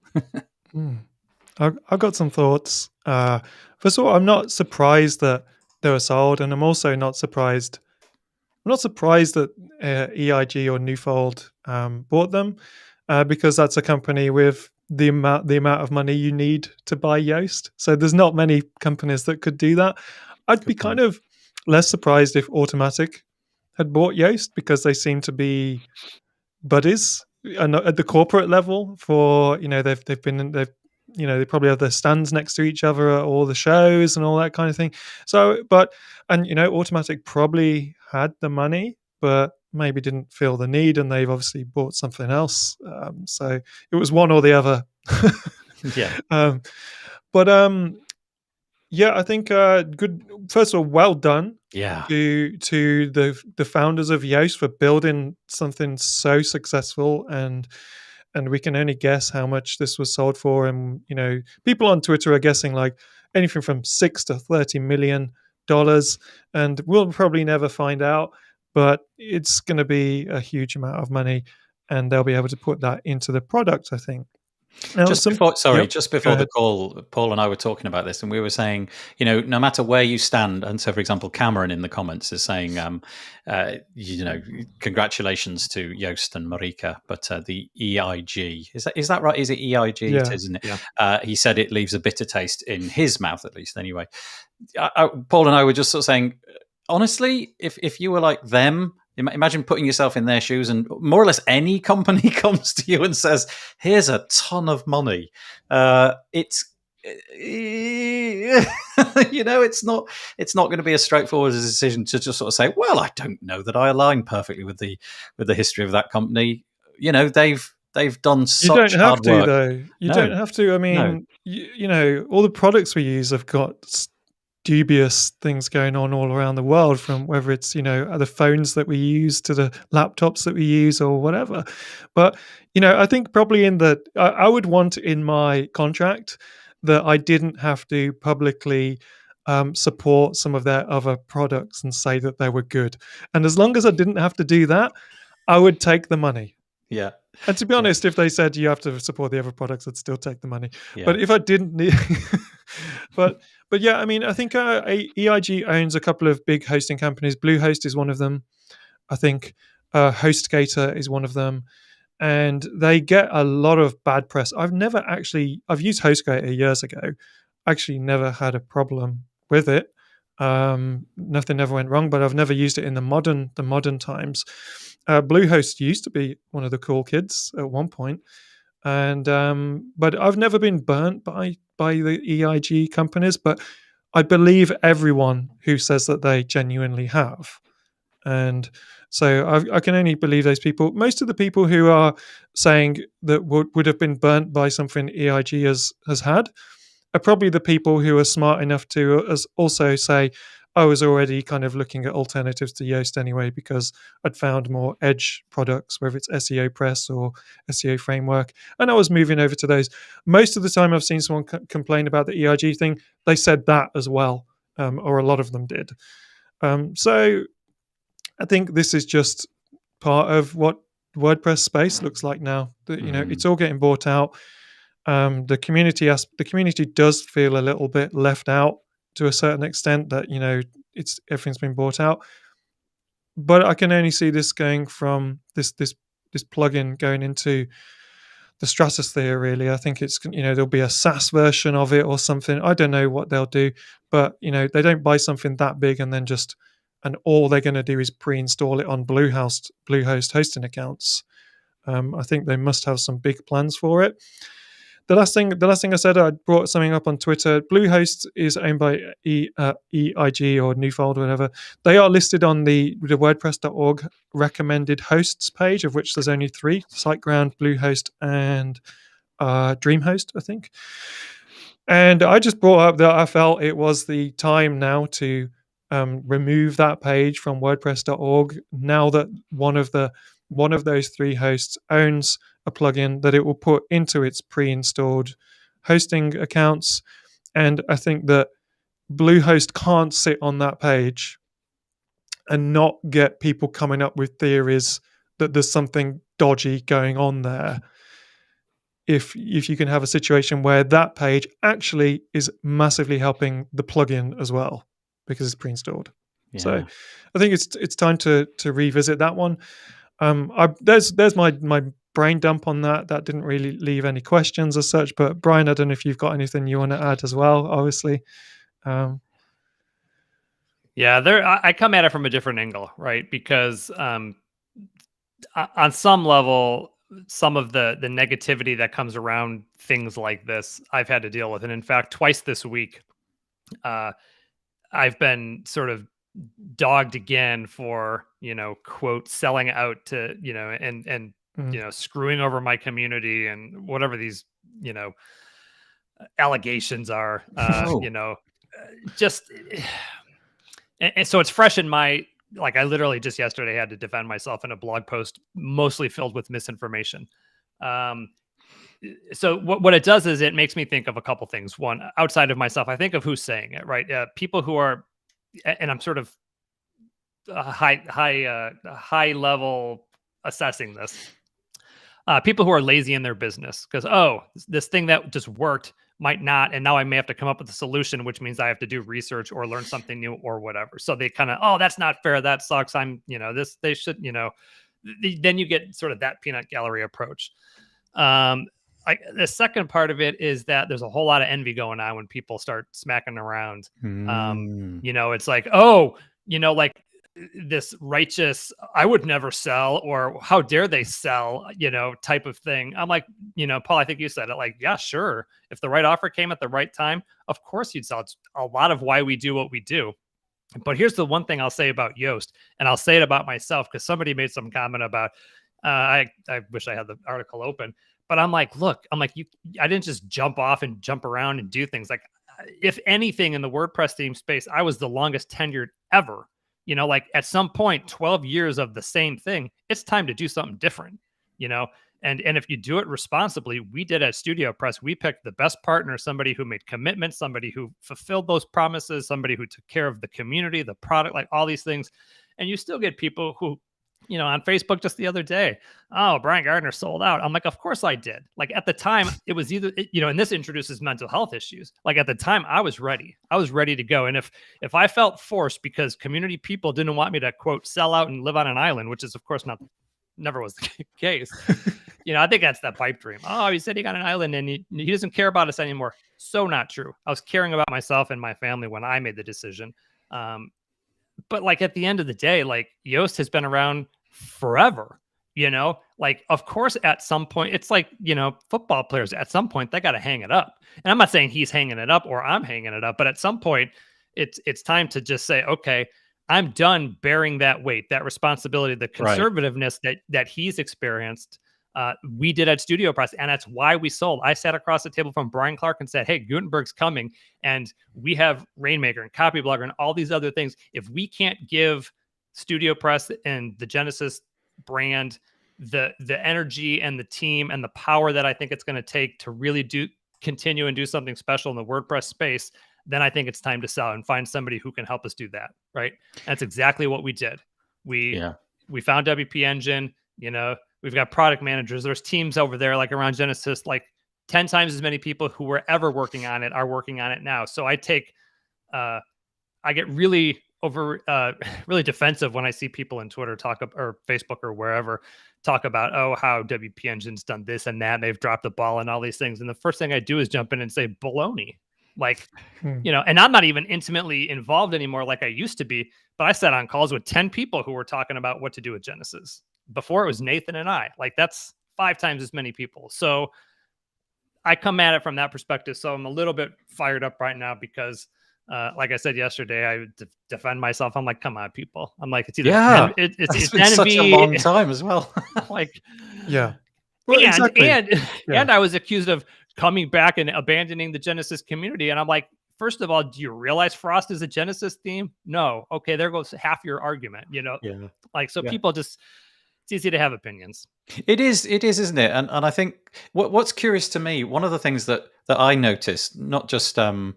[SPEAKER 2] I've got some thoughts. First of all, I'm not surprised that they were sold, and I'm also not surprised. I'm not surprised that EIG or Newfold bought them, because that's a company with the amount of money you need to buy Yoast. So there's not many companies that could do that. I'd be kind of less surprised if Automatic had bought Yoast, because they seem to be buddies at the corporate level. For they probably have their stands next to each other at all the shows and all that kind of thing. So, Automatic probably had the money, but maybe didn't feel the need, and they've obviously bought something else. So it was one or the other.
[SPEAKER 1] Yeah.
[SPEAKER 2] I think good. First of all, well done.
[SPEAKER 1] Yeah.
[SPEAKER 2] To the founders of Yoast for building something so successful, and we can only guess how much this was sold for. And people on Twitter are guessing like anything from $6 to $30 million, and we'll probably never find out. But it's going to be a huge amount of money, and they'll be able to put that into the product, I think. Now,
[SPEAKER 1] just before the call, Paul and I were talking about this, and we were saying, no matter where you stand, and so, for example, Cameron in the comments is saying, congratulations to Yoast and Marika, but the EIG, is that right? Is it EIG?
[SPEAKER 2] Yeah.
[SPEAKER 1] It is, isn't it?
[SPEAKER 3] Yeah.
[SPEAKER 1] He said it leaves a bitter taste in his mouth, at least. Anyway, Paul and I were just sort of saying, honestly, if you were like them, imagine putting yourself in their shoes, and more or less any company comes to you and says, here's a ton of money. It's not going to be as straightforward as a decision to just sort of say, well, I don't know that I align perfectly with the history of that company. They've done such hard work.
[SPEAKER 2] You don't have to. I mean, all the products we use have got dubious things going on all around the world, from whether it's, the phones that we use to the laptops that we use or whatever. But, I think probably I would want in my contract that I didn't have to publicly support some of their other products and say that they were good. And as long as I didn't have to do that, I would take the money.
[SPEAKER 1] Yeah.
[SPEAKER 2] And to be
[SPEAKER 1] Yeah.
[SPEAKER 2] honest, if they said you have to support the other products, I'd still take the money.
[SPEAKER 1] Yeah.
[SPEAKER 2] But if I didn't need, but yeah, I mean, I think EIG owns a couple of big hosting companies. Bluehost is one of them. I think HostGator is one of them, and they get a lot of bad press. I've used HostGator years ago. Actually, never had a problem with it. Nothing ever went wrong, but I've never used it in the modern times. Bluehost used to be one of the cool kids at one point, and but I've never been burnt by the EIG companies. But I believe everyone who says that they genuinely have, and so I can only believe those people. Most of the people who are saying that would have been burnt by something EIG has had are probably the people who are smart enough to also say, I was already kind of looking at alternatives to Yoast anyway, because I'd found more edge products, whether it's SEO Press or SEO Framework, and I was moving over to those. Most of the time I've seen someone complain about the EIG thing, they said that as well, or a lot of them did. So I think this is just part of what WordPress space looks like now. It's all getting bought out. The community does feel a little bit left out to a certain extent, that everything's been bought out. But I can only see this going from this plugin going into the stratosphere. Really, I think it's there'll be a SaaS version of it or something. I don't know what they'll do, but they don't buy something that big and then and all they're going to do is pre-install it on Bluehost hosting accounts. I think they must have some big plans for it. The last thing I said, I brought something up on Twitter. Bluehost is owned by EIG or Newfold or whatever. They are listed on the WordPress.org recommended hosts page, of which there's only 3: SiteGround, Bluehost, and DreamHost, I think. And I just brought up that I felt it was the time now to remove that page from WordPress.org, now that one of those 3 hosts owns a plugin that it will put into its pre-installed hosting accounts. And I think that Bluehost can't sit on that page and not get people coming up with theories that there's something dodgy going on there. If you can have a situation where that page actually is massively helping the plugin as well, because it's pre-installed. Yeah. So I think it's time to revisit that one. There's my brain dump on that. That didn't really leave any questions as such. But Brian, I don't know if you've got anything you want to add as well. Obviously,
[SPEAKER 3] I come at it from a different angle, right? Because on some level, some of the negativity that comes around things like this, I've had to deal with, and in fact, twice this week, I've been sort of dogged again for quote selling out to and screwing over my community and whatever these allegations are. Just and so it's fresh in my, like, I literally just yesterday had to defend myself in a blog post mostly filled with misinformation. So what it does is it makes me think of a couple things. One, outside of myself, I think of who's saying it, right? People who are, and I'm sort of high level assessing this. People who are lazy in their business because, this thing that just worked might not, and now I may have to come up with a solution, which means I have to do research or learn something new or whatever. So they kind of, that's not fair. That sucks. They should, then you get sort of that peanut gallery approach. The second part of it is that there's a whole lot of envy going on when people start smacking around. It's like, like this righteous, I would never sell, or how dare they sell, type of thing. I'm like, Paul, I think you said it, like, yeah, sure. If the right offer came at the right time, of course you'd sell. It's a lot of why we do what we do. But here's the one thing I'll say about Yoast, and I'll say it about myself, because somebody made some comment about, I wish I had the article open, but I'm like, look, I didn't just jump off and jump around and do things. Like, if anything, in the WordPress theme space, I was the longest tenured ever. Like at some point, 12 years of the same thing, it's time to do something different, and if you do it responsibly, we did at Studio Press, we picked the best partner, somebody who made commitments, somebody who fulfilled those promises, somebody who took care of the community, the product, like all these things. And you still get people who, on Facebook just the other day, oh, Brian Gardner sold out. I'm like, of course I did. Like at the time, it was either, and this introduces mental health issues. Like at the time, I was ready. I was ready to go. And if I felt forced because community people didn't want me to, quote, sell out and live on an island, which is, of course, never was the case. I think that's that pipe dream. Oh, he's sitting on an island and he doesn't care about us anymore. So not true. I was caring about myself and my family when I made the decision. But like at the end of the day, like Yoast has been around forever, like, of course, at some point, it's like, football players, at some point, they got to hang it up. And I'm not saying he's hanging it up or I'm hanging it up, but at some point it's time to just say, okay, I'm done bearing that weight, that responsibility, the conservativeness that he's experienced. We did at Studio Press, and that's why we sold. I sat across the table from Brian Clark and said, hey, Gutenberg's coming, and we have Rainmaker and Copyblogger and all these other things. If we can't give Studio Press and the Genesis brand the energy and the team and the power that I think it's going to take to really continue and do something special in the WordPress space, then I think it's time to sell and find somebody who can help us do that. Right. That's exactly what we did. We found WP Engine, we've got product managers. There's teams over there, like around Genesis, like 10 times as many people who were ever working on it are working on it now. So I get really really defensive when I see people in Twitter or Facebook or wherever talk about, oh, how WP Engine's done this and that, and they've dropped the ball and all these things. And the first thing I do is jump in and say, baloney. Like, and I'm not even intimately involved anymore like I used to be, but I sat on calls with 10 people who were talking about what to do with Genesis. Before it was Nathan and I. Like that's 5 times as many people. So I come at it from that perspective. So I'm a little bit fired up right now because like I said yesterday, I would defend myself. I'm like, come on, people. I'm like, it's either it's
[SPEAKER 1] been such a long time as well.
[SPEAKER 3] Like,
[SPEAKER 2] yeah. Well, exactly.
[SPEAKER 3] And I was accused of coming back and abandoning the Genesis community. And I'm like, first of all, do you realize Frost is a Genesis theme? No. Okay, there goes half your argument, Like, so people just, it's easy to have opinions.
[SPEAKER 1] It is, isn't it? And I think what's curious to me, one of the things that I noticed, not just on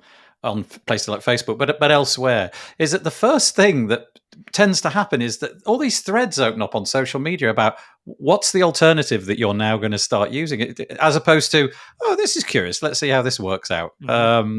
[SPEAKER 1] places like Facebook, but elsewhere, is that the first thing that tends to happen is that all these threads open up on social media about what's the alternative that you're now going to start using, it, as opposed to, oh, this is curious, let's see how this works out.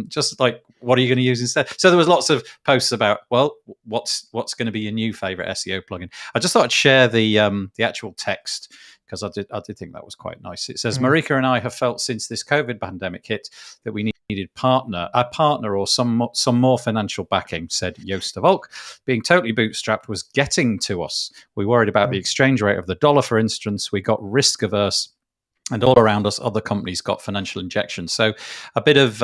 [SPEAKER 1] Just like, what are you going to use instead? So there was lots of posts about, well, what's going to be your new favorite SEO plugin. I just thought I'd share the actual text, because I did think that was quite nice. It says, Marika and I have felt since this COVID pandemic hit that we needed a partner or some more financial backing, said Joost de Valk. Being totally bootstrapped was getting to us. We worried about the exchange rate of the dollar, for instance. We got risk averse, and all around us, other companies got financial injections. So a bit of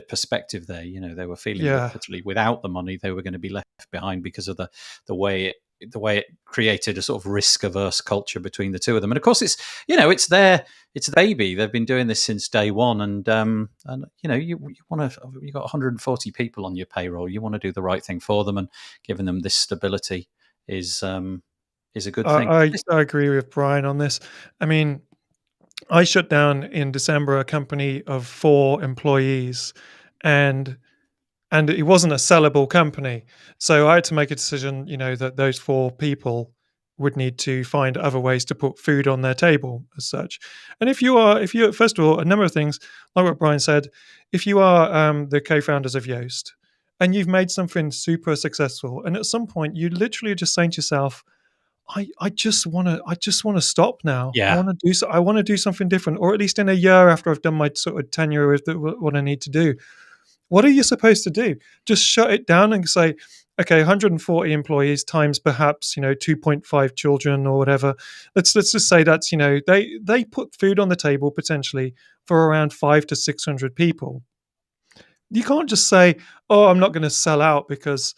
[SPEAKER 1] perspective there. They were feeling that literally without the money, they were going to be left behind because of the way it created a sort of risk-averse culture between the two of them. And of course, it's their baby. They've been doing this since day one, and you want to. You've got 140 people on your payroll. You want to do the right thing for them, and giving them this stability is a good thing.
[SPEAKER 2] I agree with Brian on this. I mean, I shut down in December a company of 4 employees, and it wasn't a sellable company. So I had to make a decision, that those 4 people would need to find other ways to put food on their table as such. And if you first of all, a number of things, like what Brian said, if you are the co-founders of Yoast and you've made something super successful, and at some point you literally are just saying to yourself, I just want to stop now.
[SPEAKER 1] Yeah.
[SPEAKER 2] I want to do something different, or at least in a year after I've done my sort of tenure with what I need to do. What are you supposed to do? Just shut it down and say, okay, 140 employees times perhaps 2.5 children or whatever. Let's just say that's they put food on the table potentially for around 500 to 600 people. You can't just say, oh, I'm not going to sell out because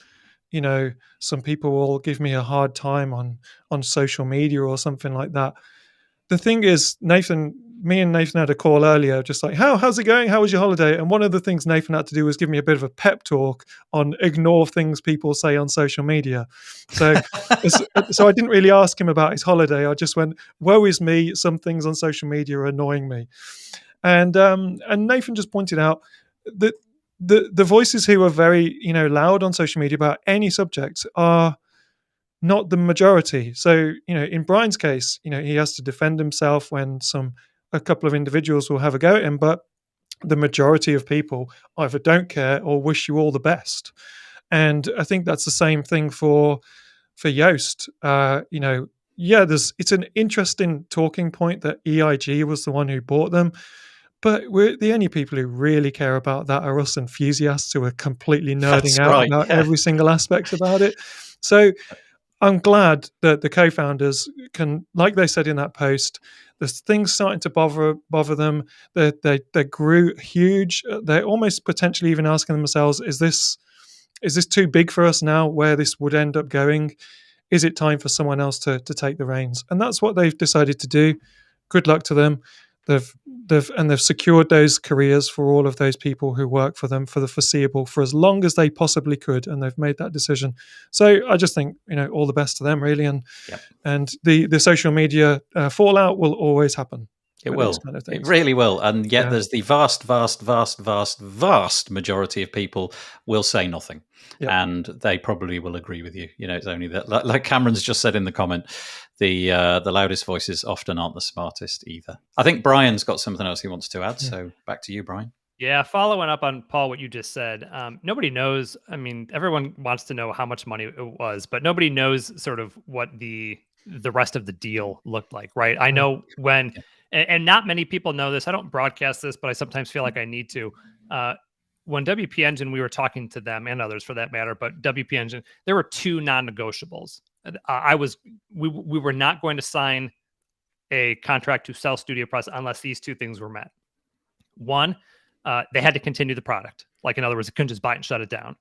[SPEAKER 2] some people will give me a hard time on social media or something like that. The thing is, Nathan me and Nathan had a call earlier, just like, how's it going? How was your holiday? And one of the things Nathan had to do was give me a bit of a pep talk on ignore things people say on social media. So, so I didn't really ask him about his holiday. I just went, woe is me. Some things on social media are annoying me. And Nathan just pointed out that the voices who are very, loud on social media about any subject are not the majority. So, in Brian's case, he has to defend himself when a couple of individuals will have a go at him, but the majority of people either don't care or wish you all the best. And I think that's the same thing for Yoast. It's an interesting talking point that EIG was the one who bought them. But the only people who really care about that are us enthusiasts who are completely nerding out about every single aspect about it. So I'm glad that the co-founders can, like they said in that post, there's things starting to bother them. They grew huge. They're almost potentially even asking themselves, is this too big for us now, where this would end up going? Is it time for someone else to take the reins? And that's what they've decided to do. Good luck to them. They've secured those careers for all of those people who work for them for the foreseeable, for as long as they possibly could, and they've made that decision. So I just think all the best to them, really, and the social media fallout will always happen.
[SPEAKER 1] It will. Kind of it really will. And yet there's the vast majority of people will say nothing. Yep. And they probably will agree with you. It's only that, like Cameron's just said in the comment, the loudest voices often aren't the smartest either. I think Brian's got something else he wants to add. So back to you, Brian.
[SPEAKER 3] Yeah, following up on Paul, what you just said, nobody knows. I mean, everyone wants to know how much money it was, but nobody knows sort of what the rest of the deal looked like, right? I know when... And not many people know this. I don't broadcast this, but I sometimes feel like I need to. When WP Engine, we were talking to them and others for that matter, but WP Engine, there were two non-negotiables. We were not going to sign a contract to sell Studio Press unless these two things were met. One, they had to continue the product. Like, in other words, they couldn't just buy it and shut it down,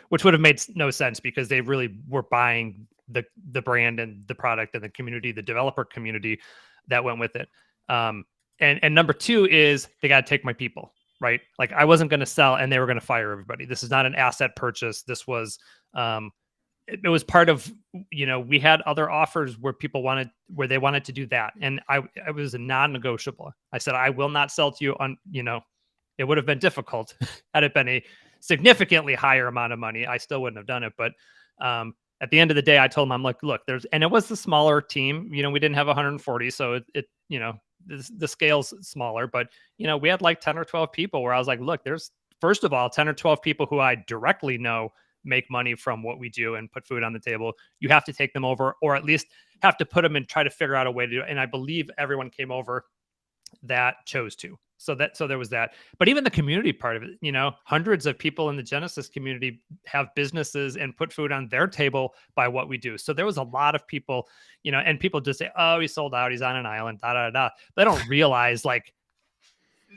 [SPEAKER 3] which would have made no sense because they really were buying the brand and the product and the community, the developer community that went with it. And number two is they got to take my people, right? Like, I wasn't going to sell and they were going to fire everybody. This is not an asset purchase. This was, it was part of, we had other offers where they wanted to do that. And I was a non-negotiable. I said, I will not sell to you on, it would have been difficult had it been a significantly higher amount of money. I still wouldn't have done it. But, at the end of the day, I told him, I'm like, look, and it was the smaller team, we didn't have 140. So the scale's smaller, but we had like 10 or 12 people where I was like, look, there's, first of all, 10 or 12 people who I directly know make money from what we do and put food on the table. You have to take them over, or at least have to put them and try to figure out a way to do it. And I believe everyone came over that chose to. So there was that. But even the community part of it, hundreds of people in the Genesis community have businesses and put food on their table by what we do. So there was a lot of people, and people just say, oh, he sold out, he's on an island, da, da, da. They don't realize like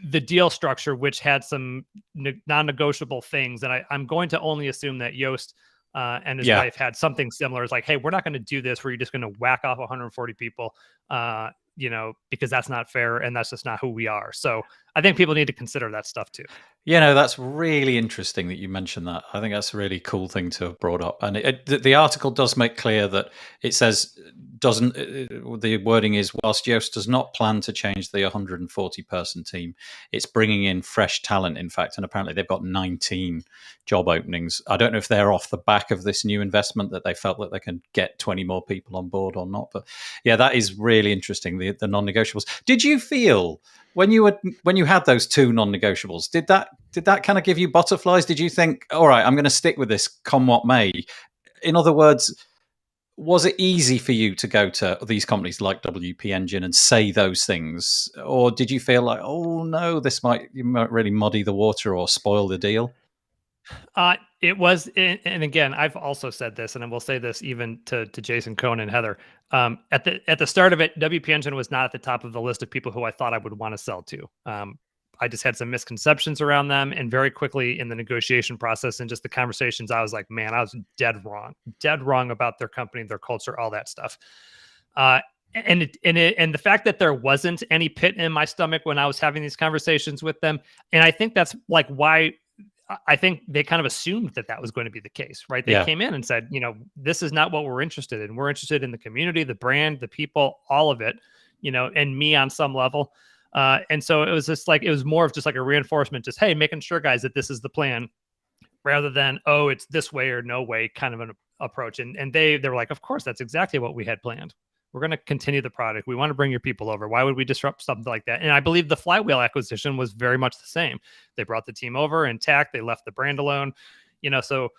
[SPEAKER 3] the deal structure, which had some non-negotiable things. And I'm going to only assume that Yoast and his wife had something similar. It's like, hey, we're not going to do this where you're just going to whack off 140 people. Because that's not fair and that's just not who we are. So I think people need to consider that stuff too.
[SPEAKER 1] That's really interesting that you mentioned that. I think that's a really cool thing to have brought up. And the article does make clear that it says, the wording is, whilst Yoast does not plan to change the 140-person team, it's bringing in fresh talent, in fact. And apparently they've got 19 job openings. I don't know if they're off the back of this new investment that they felt that they can get 20 more people on board or not. But that is really interesting, the non-negotiables. Did you feel when you had those two non-negotiables, did that kind of give you butterflies? Did you think, all right, I'm going to stick with this come what may? In other words, was it easy for you to go to these companies like WP Engine and say those things? Or did you feel like, oh no, you might really muddy the water or spoil the deal?
[SPEAKER 3] It was, and again, I've also said this, and I will say this even to Jason Cohn and Heather. At the start of it, WP Engine was not at the top of the list of people who I thought I would want to sell to. I just had some misconceptions around them, and very quickly in the negotiation process and just the conversations, I was like, man, I was dead wrong about their company, their culture, all that stuff. and the fact that there wasn't any pit in my stomach when I was having these conversations with them, and I think that's like why I think they kind of assumed that was going to be the case, right? They came in and said, this is not what we're interested in. We're interested in the community, the brand, the people, all of it, and me on some level. And so it was just like, it was more of just like a reinforcement, just, hey, making sure, guys, that this is the plan, rather than, oh, it's this way or no way kind of an approach. And they were like, of course, that's exactly what we had planned. We're going to continue the product. We want to bring your people over. Why would we disrupt something like that? And I believe the Flywheel acquisition was very much the same. They brought the team over intact. They left the brand alone. So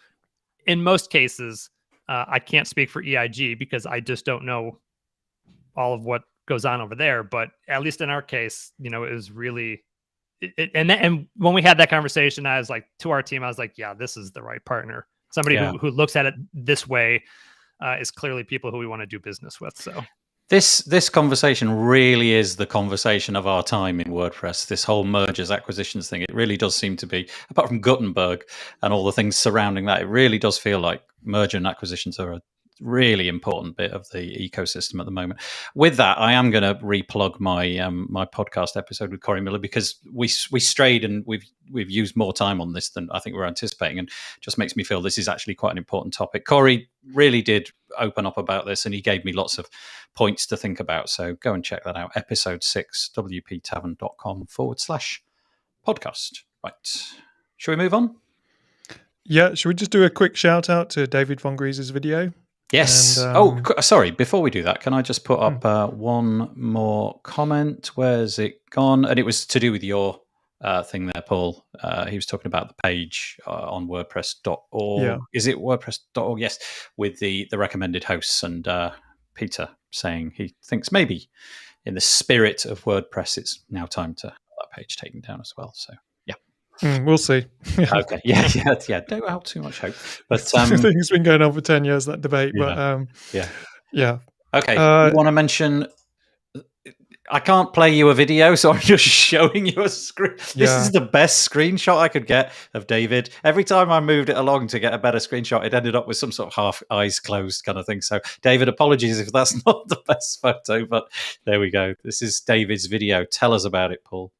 [SPEAKER 3] in most cases, I can't speak for EIG because I just don't know all of what goes on over there. But at least in our case, it was really, and when we had that conversation, I was like, to our team, I was like, yeah, this is the right partner. Somebody who looks at it this way is clearly people who we want to do business with. So
[SPEAKER 1] this conversation really is the conversation of our time in WordPress. This whole mergers, acquisitions thing, it really does seem to be, apart from Gutenberg and all the things surrounding that, it really does feel like merger and acquisitions are a really important bit of the ecosystem at the moment. With that, I am going to replug my my podcast episode with Corey Miller, because we strayed and we've used more time on this than I think we're anticipating, and just makes me feel this is actually quite an important topic. Corey really did open up about this, and he gave me lots of points to think about. So go and check that out. Episode 6, wptavern.com/podcast. Right. Shall we move on?
[SPEAKER 2] Yeah. Should we just do a quick shout out to David Von Gries's video?
[SPEAKER 1] Yes. Sorry. Before we do that, can I just put up one more comment? Where's it gone? And it was to do with your thing there, Paul. He was talking about the page on WordPress.org.
[SPEAKER 2] Yeah.
[SPEAKER 1] Is it WordPress.org? Yes. With the recommended hosts, and Peter saying he thinks maybe in the spirit of WordPress, it's now time to have that page taken down as well. So.
[SPEAKER 2] We'll see.
[SPEAKER 1] Okay. Yeah. Don't have too much hope. But
[SPEAKER 2] I think it's been going on for 10 years, that debate.
[SPEAKER 1] Yeah.
[SPEAKER 2] But yeah.
[SPEAKER 1] Okay. You want to mention? I can't play you a video, so I'm just showing you a screen. This is the best screenshot I could get of David. Every time I moved it along to get a better screenshot, it ended up with some sort of half eyes closed kind of thing. So, David, apologies if that's not the best photo, but there we go. This is David's video. Tell us about it, Paul.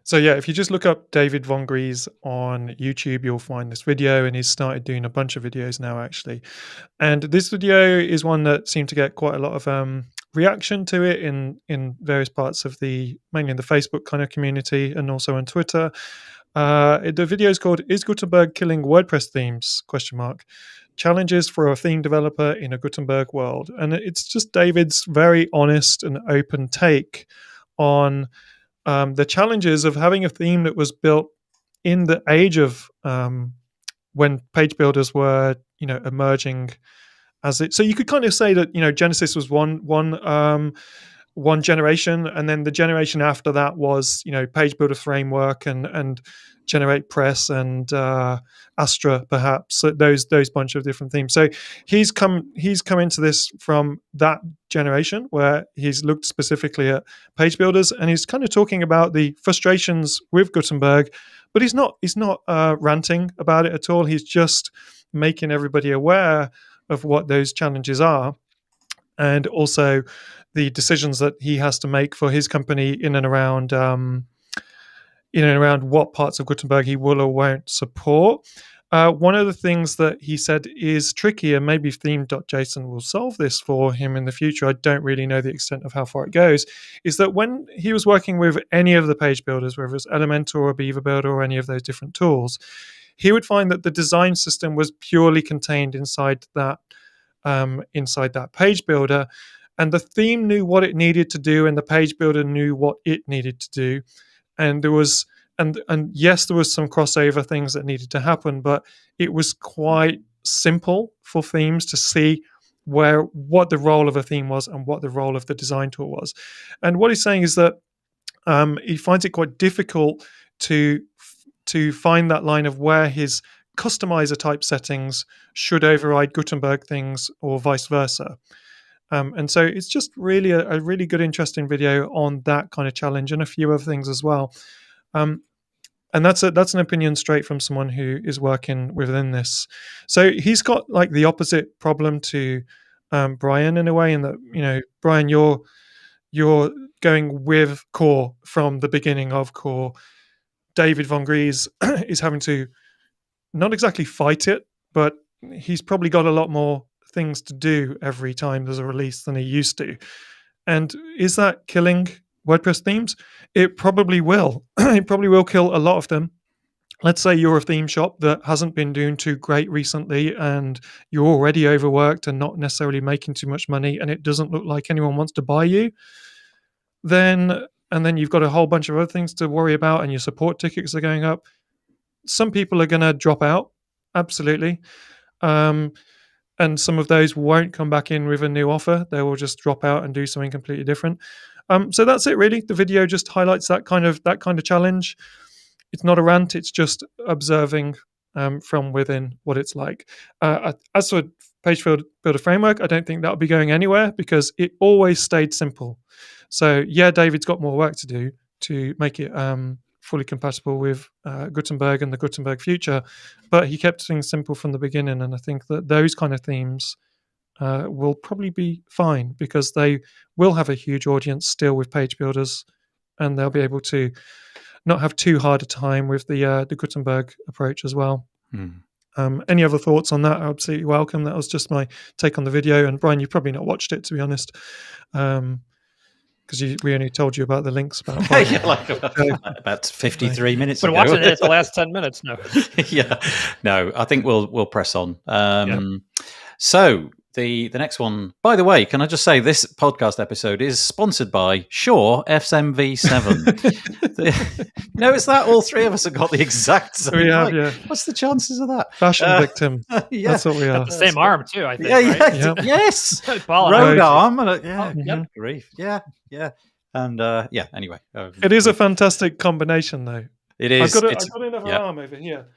[SPEAKER 2] So yeah, if you just look up David Von Gries on YouTube, you'll find this video, and he's started doing a bunch of videos now, actually. And this video is one that seemed to get quite a lot of reaction to it in various parts of mainly in the Facebook kind of community, and also on Twitter. The video is called "Is Gutenberg Killing WordPress Themes?" ? Challenges for a theme developer in a Gutenberg world. And it's just David's very honest and open take on the challenges of having a theme that was built in the age of when page builders were, emerging as it. So you could kind of say that, Genesis was one generation, and then the generation after that was, Page Builder Framework and Generate Press and Astra, perhaps, those bunch of different themes. So he's come into this from that generation where he's looked specifically at page builders, and he's kind of talking about the frustrations with Gutenberg, but he's not ranting about it at all. He's just making everybody aware of what those challenges are, and also the decisions that he has to make for his company in and around what parts of Gutenberg he will or won't support. One of the things that he said is tricky, and maybe theme.json will solve this for him in the future, I don't really know the extent of how far it goes, is that when he was working with any of the page builders, whether it's Elementor or Beaver Builder or any of those different tools, he would find that the design system was purely contained inside that page builder, and the theme knew what it needed to do, and the page builder knew what it needed to do. And there was, and yes, there was some crossover things that needed to happen, but it was quite simple for themes to see what the role of a theme was and what the role of the design tool was. And what he's saying is that he finds it quite difficult to find that line of where his customizer type settings should override Gutenberg things or vice versa. And so it's just really a really good, interesting video on that kind of challenge and a few other things as well. And that's an opinion straight from someone who is working within this. So he's got like the opposite problem to Brian in a way, in that Brian, you're going with core from the beginning of core. David Von Gries is having to not exactly fight it, but he's probably got a lot more things to do every time there's a release than he used to. And is that killing WordPress themes? It probably will. It probably will kill a lot of them. Let's say you're a theme shop that hasn't been doing too great recently and you're already overworked and not necessarily making too much money, and it doesn't look like anyone wants to buy you. And then you've got a whole bunch of other things to worry about, and your support tickets are going up. Some people are going to drop out, absolutely. And some of those won't come back in with a new offer. They will just drop out and do something completely different. So that's it, really. The video just highlights that kind of challenge. It's not a rant. It's just observing from within what it's like. As for Page Builder Framework, I don't think that'll be going anywhere because it always stayed simple. So yeah, David's got more work to do to make it fully compatible with Gutenberg and the Gutenberg future, but he kept things simple from the beginning, and I think that those kind of themes will probably be fine because they will have a huge audience still with page builders, and they'll be able to not have too hard a time with the Gutenberg approach as well. Any other thoughts on that? Absolutely welcome. That was just my take on the video, and Brian, you've probably not watched it, to be honest. Because we only told you about the links about
[SPEAKER 1] about 53 minutes
[SPEAKER 3] ago.
[SPEAKER 1] Been
[SPEAKER 3] watching it the last 10 minutes. No.
[SPEAKER 1] Yeah, no. I think we'll press on. So the next one. By the way, can I just say this podcast episode is sponsored by Shure FMV7. Notice that all three of us have got the exact same.
[SPEAKER 2] We have, yeah.
[SPEAKER 1] What's the chances of that?
[SPEAKER 2] Fashion victim. Yeah, that's what we are.
[SPEAKER 3] The same arm too, I think.
[SPEAKER 1] Yeah,
[SPEAKER 3] right?
[SPEAKER 1] Yes. Road arm. Good grief. Yeah. And anyway.
[SPEAKER 2] It is a fantastic combination, though.
[SPEAKER 1] It is.
[SPEAKER 2] I've got another arm over here.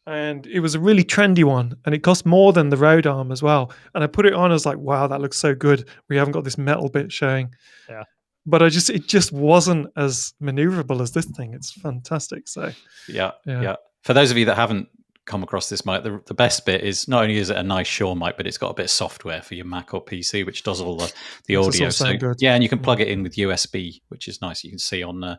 [SPEAKER 2] And it was a really trendy one, and it cost more than the road arm as well. And I put it on, I was like, wow, that looks so good. We haven't got this metal bit showing.
[SPEAKER 3] Yeah.
[SPEAKER 2] But it just wasn't as maneuverable as this thing. It's fantastic. So
[SPEAKER 1] yeah. For those of you that haven't come across this mic, the best bit is not only is it a nice Shure mic, but it's got a bit of software for your Mac or PC, which does all the audio. So good. Yeah, and you can plug it in with USB, which is nice. You can see on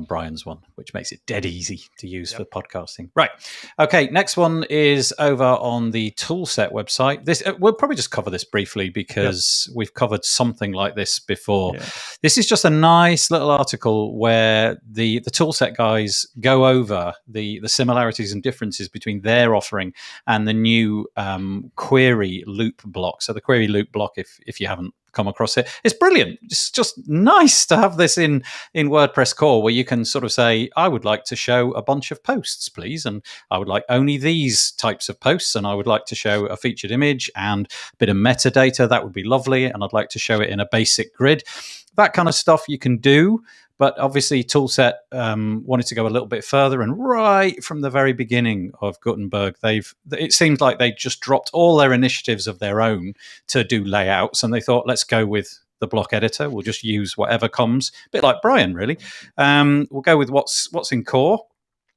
[SPEAKER 1] Brian's one, which makes it dead easy to use for podcasting. Right. Okay, next one is over on the Toolset website. This we'll probably just cover this briefly because we've covered something like this before. Yeah. This is just a nice little article where the Toolset guys go over the similarities and differences between their offering and the new query loop block. So the query loop block, if you haven't come across it, it's brilliant. It's just nice to have this in WordPress core where you can sort of say, I would like to show a bunch of posts, please, and I would like only these types of posts, and I would like to show a featured image and a bit of metadata. That would be lovely, and I'd like to show it in a basic grid. That kind of stuff you can do. But obviously, Toolset wanted to go a little bit further, and right from the very beginning of Gutenberg, it seemed like they just dropped all their initiatives of their own to do layouts, and they thought, let's go with the block editor. We'll just use whatever comes, a bit like Brian, really. We'll go with what's in core,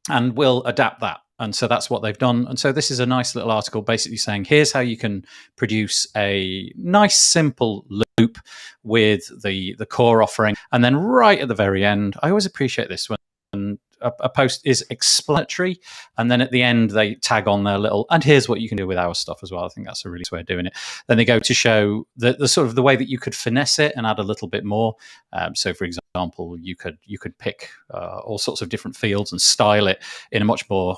[SPEAKER 1] and we'll adapt that. And so that's what they've done. And so this is a nice little article basically saying, here's how you can produce a nice, simple loop with the core offering. And then right at the very end, I always appreciate this when a post is explanatory, and then at the end they tag on their little, and here's what you can do with our stuff as well. I think that's a really nice way of doing it. Then they go to show the sort of the way that you could finesse it and add a little bit more. So for example, you could pick all sorts of different fields and style it in a much more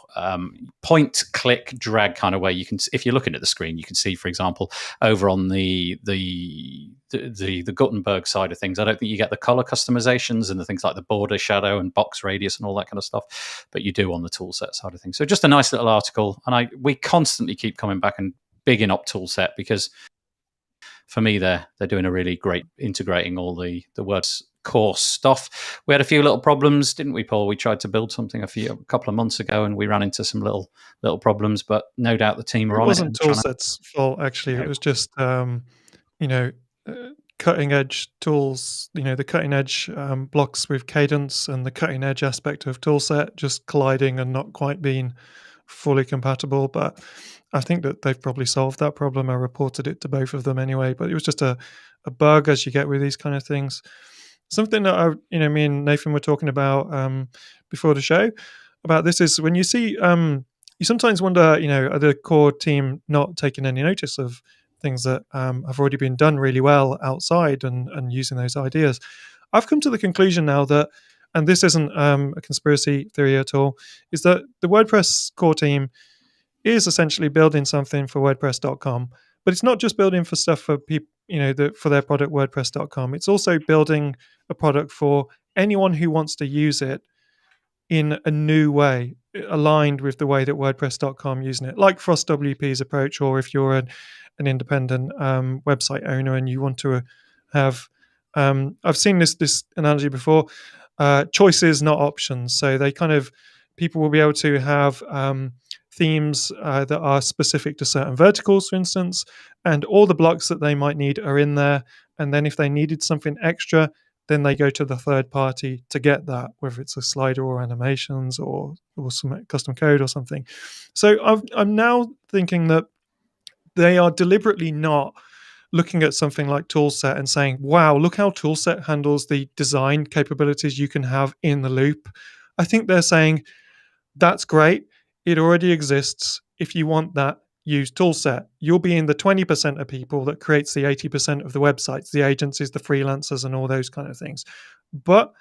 [SPEAKER 1] point, click, drag kind of way. You can, if you're looking at the screen, you can see, for example, over on the Gutenberg side of things, I don't think you get the color customizations and the things like the border shadow and box radius and all that kind of stuff, but you do on the Toolset side of things. So just a nice little article, and we constantly keep coming back and bigging up Toolset because for me they're doing a really great integrating all the Word's core stuff. We had a few little problems, didn't we, Paul? We tried to build something a couple of months ago, and we ran into some little problems. But no doubt the team are on it.
[SPEAKER 2] It wasn't Toolset's fault, actually. It was just cutting edge tools. The cutting edge blocks with Cadence and the cutting edge aspect of Toolset just colliding and not quite being fully compatible, but I think that they've probably solved that problem. I reported it to both of them anyway, but it was just a bug, as you get with these kind of things. Something that me and Nathan were talking about before the show about this is when you see, you sometimes wonder, are the core team not taking any notice of things that have already been done really well outside and using those ideas. I've come to the conclusion now that, and this isn't a conspiracy theory at all, is that the WordPress core team is essentially building something for WordPress.com, but it's not just building for stuff for people, for their product WordPress.com. It's also building a product for anyone who wants to use it in a new way, aligned with the way that WordPress.com using it, like Frost WP's approach, or if you're an independent website owner and you want to have, I've seen this analogy before, choices, not options. So they people will be able to have themes that are specific to certain verticals, for instance, and all the blocks that they might need are in there. And then if they needed something extra, then they go to the third party to get that, whether it's a slider or animations or some custom code or something. So I'm now thinking that they are deliberately not looking at something like Toolset and saying, wow, look how Toolset handles the design capabilities you can have in the loop. I think they're saying, that's great. It already exists. If you want that, use Toolset. You'll be in the 20% of people that creates the 80% of the websites, the agencies, the freelancers, and all those kind of things. But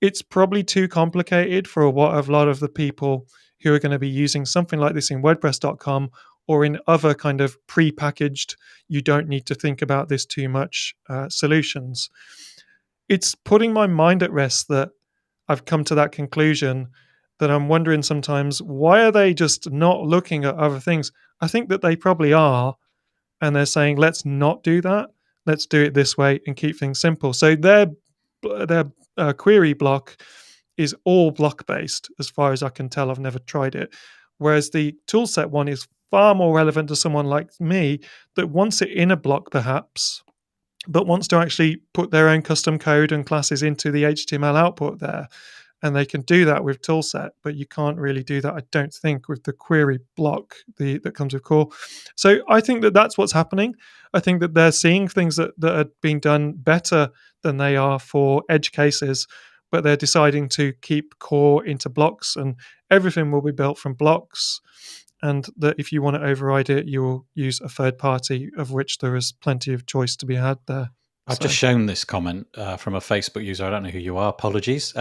[SPEAKER 2] it's probably too complicated for a lot of the people who are going to be using something like this in WordPress.com or in other kind of pre-packaged, you don't need to think about this too much solutions. It's putting my mind at rest that I've come to that conclusion, that I'm wondering sometimes, why are they just not looking at other things? I think that they probably are, and they're saying, let's not do that. Let's do it this way and keep things simple. So their query block is all block-based, as far as I can tell. I've never tried it. Whereas the toolset one is far more relevant to someone like me that wants it in a block perhaps, but wants to actually put their own custom code and classes into the HTML output there. And they can do that with Toolset, but you can't really do that, I don't think, with the query block that comes with core. So I think that that's what's happening. I think that they're seeing things that are being done better than they are for edge cases, but they're deciding to keep core into blocks, and everything will be built from blocks. And that if you want to override it, you'll use a third party, of which there is plenty of choice to be had there.
[SPEAKER 1] I've just shown this comment from a Facebook user. I don't know who you are. Apologies.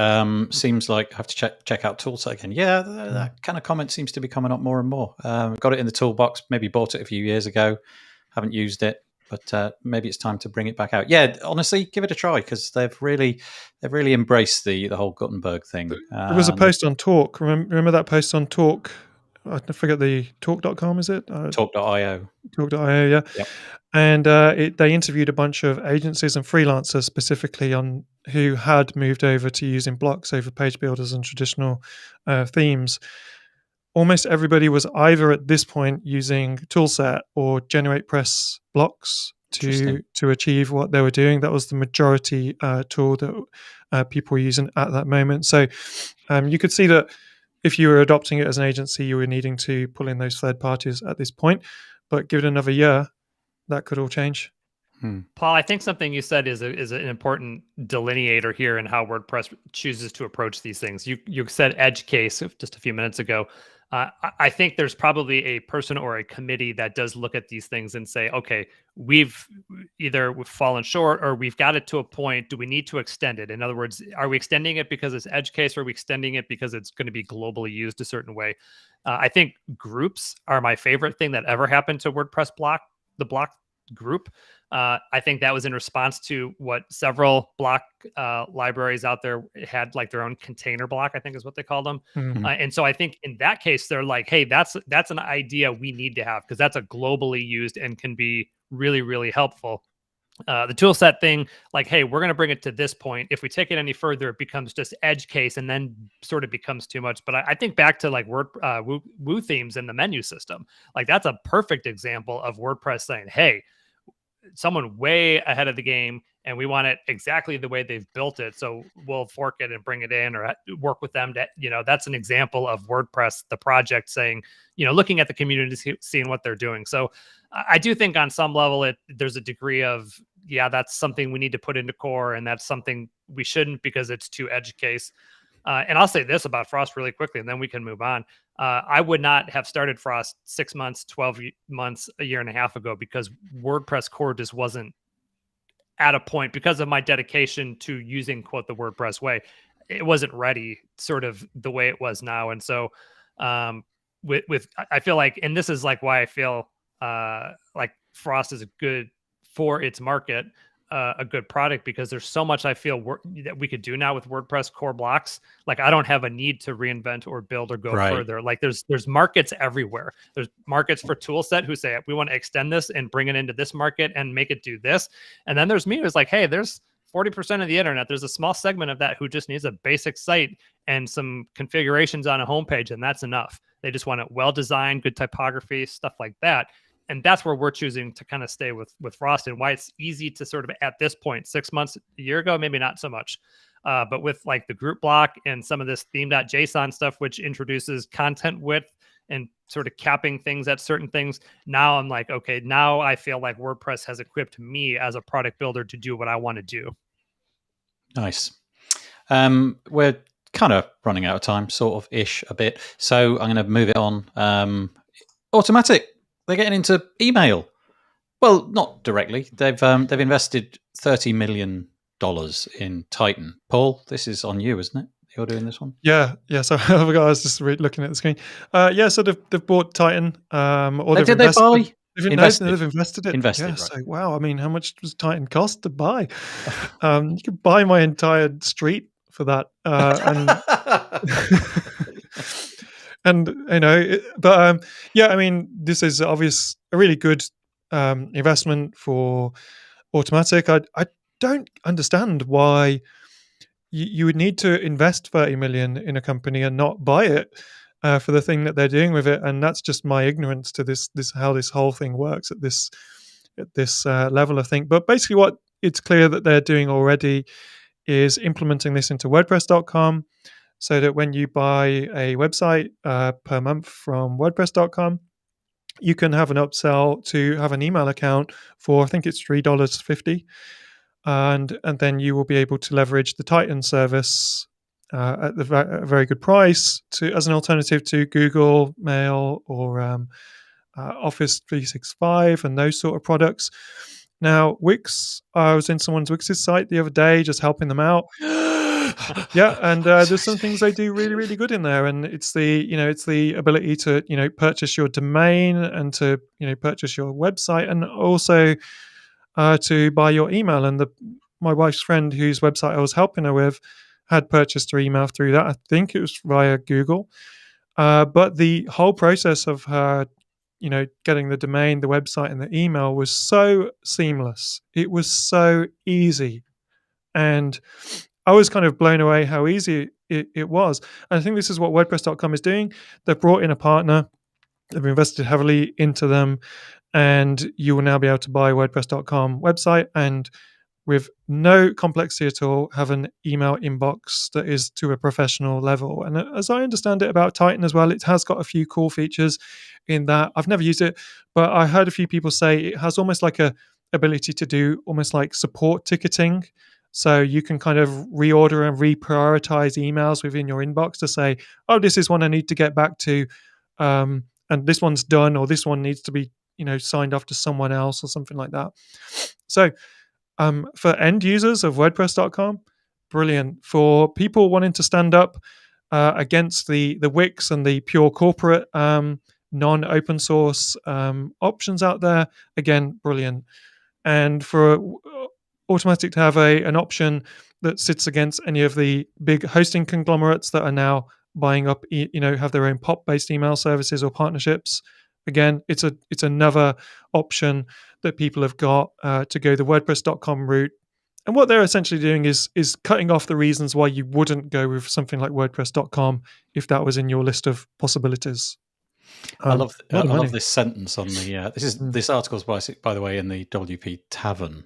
[SPEAKER 1] Seems like I have to check out Toolset again. Yeah, that kind of comment seems to be coming up more and more. Got it in the toolbox. Maybe bought it a few years ago. Haven't used it, but maybe it's time to bring it back out. Yeah, honestly, give it a try, because they've really embraced the whole Gutenberg thing.
[SPEAKER 2] There was a post on Talk. Remember that post on Talk? I forget the talk.com, is it?
[SPEAKER 1] Talk.io.
[SPEAKER 2] Talk.io, yeah.
[SPEAKER 1] Yep.
[SPEAKER 2] And they interviewed a bunch of agencies and freelancers specifically on who had moved over to using blocks over page builders and traditional themes. Almost everybody was either at this point using Toolset or GeneratePress blocks to achieve what they were doing. That was the majority tool that people were using at that moment. So you could see that if you were adopting it as an agency, you were needing to pull in those third parties at this point. But give it another year, that could all change.
[SPEAKER 3] Paul, I think something you said is an important delineator here in how WordPress chooses to approach these things. You said edge case just a few minutes ago. I think there's probably a person or a committee that does look at these things and say, okay, we've fallen short, or we've got it to a point. Do we need to extend it? In other words, are we extending it because it's edge case, or are we extending it because it's going to be globally used a certain way? I think groups are my favorite thing that ever happened to WordPress the block group. I think that was in response to what several block libraries out there had, like their own container block, I think is what they called them.
[SPEAKER 2] Mm-hmm.
[SPEAKER 3] And so I think in that case, they're like, hey, that's an idea we need to have, because that's a globally used and can be really, really helpful. The toolset thing, like, hey, we're going to bring it to this point. If we take it any further, it becomes just edge case and then sort of becomes too much. But I think back to like Woo themes in the menu system. Like, that's a perfect example of WordPress saying, hey, someone way ahead of the game and we want it exactly the way they've built it. So we'll fork it and bring it in, or work with them to, that's an example of WordPress, the project, saying, looking at the community, seeing what they're doing. So I do think on some level there's a degree of, that's something we need to put into core, and that's something we shouldn't, because it's too edge case. And I'll say this about Frost really quickly, and then we can move on. I would not have started Frost 6 months, 12 months, a year and a half ago, because WordPress core just wasn't at a point, because of my dedication to using, quote, the WordPress way. It wasn't ready sort of the way it was now. And so with I feel like, and this is like why I feel like Frost is good for its market, a good product, because there's so much I feel that we could do now with WordPress core blocks. Like, I don't have a need to reinvent or build or go further. Like, there's markets everywhere. There's markets for Toolset who say, we want to extend this and bring it into this market and make it do this. And then there's me who's like, hey, there's 40% of the internet. There's a small segment of that who just needs a basic site and some configurations on a homepage, and that's enough. They just want it well designed, good typography, stuff like that. And that's where we're choosing to kind of stay with Frost, and why it's easy to sort of, at this point, 6 months, a year ago, maybe not so much. But with like the group block and some of this theme.json stuff, which introduces content width and sort of capping things at certain things, now I'm like, okay, now I feel like WordPress has equipped me as a product builder to do what I want to do.
[SPEAKER 1] Nice. We're kind of running out of time, sort of ish a bit. So I'm going to move it on. Automatic. They're getting into email. Well, not directly. They've invested $30 million in Titan. Paul, this is on you, isn't it? You're doing this one.
[SPEAKER 2] Yeah. So I was just looking at the screen. So they've bought Titan. Or
[SPEAKER 1] Did they buy?
[SPEAKER 2] They've invested it.
[SPEAKER 1] Invested,
[SPEAKER 2] yeah.
[SPEAKER 1] Right.
[SPEAKER 2] So wow. I mean, how much does Titan cost to buy? You could buy my entire street for that. And I mean, this is a really good investment for Automatic. I don't understand why you would need to invest 30 million in a company and not buy it for the thing that they're doing with it. And that's just my ignorance to this how this whole thing works at this level, I think. But basically, what it's clear that they're doing already is implementing this into WordPress.com. So that when you buy a website per month from WordPress.com, you can have an upsell to have an email account for, I think it's $3.50. And then you will be able to leverage the Titan service at a very good price as an alternative to Google Mail or Office 365 and those sort of products. Now, Wix, I was in someone's Wix's site the other day just helping them out. And there's some things they do really, really good in there, and it's the ability to purchase your domain and to purchase your website, and also to buy your email. And my wife's friend, whose website I was helping her with, had purchased her email through that. I think it was via Google, but the whole process of her getting the domain, the website, and the email was so seamless. It was so easy, and I was kind of blown away how easy it was. And I think this is what WordPress.com is doing. They've brought in a partner. They've invested heavily into them. And you will now be able to buy a WordPress.com website and with no complexity at all, have an email inbox that is to a professional level. And as I understand it about Titan as well, it has got a few cool features in that. I've never used it, but I heard a few people say it has almost like a ability to do almost like support ticketing. So you can kind of reorder and reprioritize emails within your inbox to say, oh, this is one I need to get back to, and this one's done, or this one needs to be, signed off to someone else or something like that. So for end users of WordPress.com, brilliant. For people wanting to stand up against the Wix and the pure corporate non-open source options out there, again, brilliant. And for Automatic to have an option that sits against any of the big hosting conglomerates that are now buying up, have their own POP-based email services or partnerships. Again, it's another option that people have got to go the WordPress.com route. And what they're essentially doing is cutting off the reasons why you wouldn't go with something like WordPress.com if that was in your list of possibilities.
[SPEAKER 1] I love this sentence on the. This article is by the way in the WP Tavern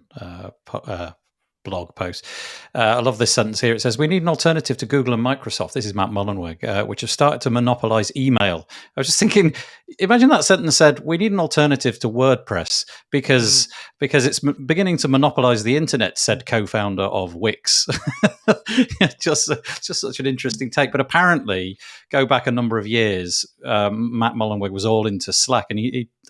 [SPEAKER 1] blog post. I love this sentence here. It says, "We need an alternative to Google and Microsoft." This is Matt Mullenweg, which have started to monopolize email. I was just thinking, imagine that sentence said, "We need an alternative to WordPress because it's beginning to monopolize the internet," said co-founder of Wix. just such an interesting take. But apparently, go back a number of years, Matt Mullenweg was all into Slack, and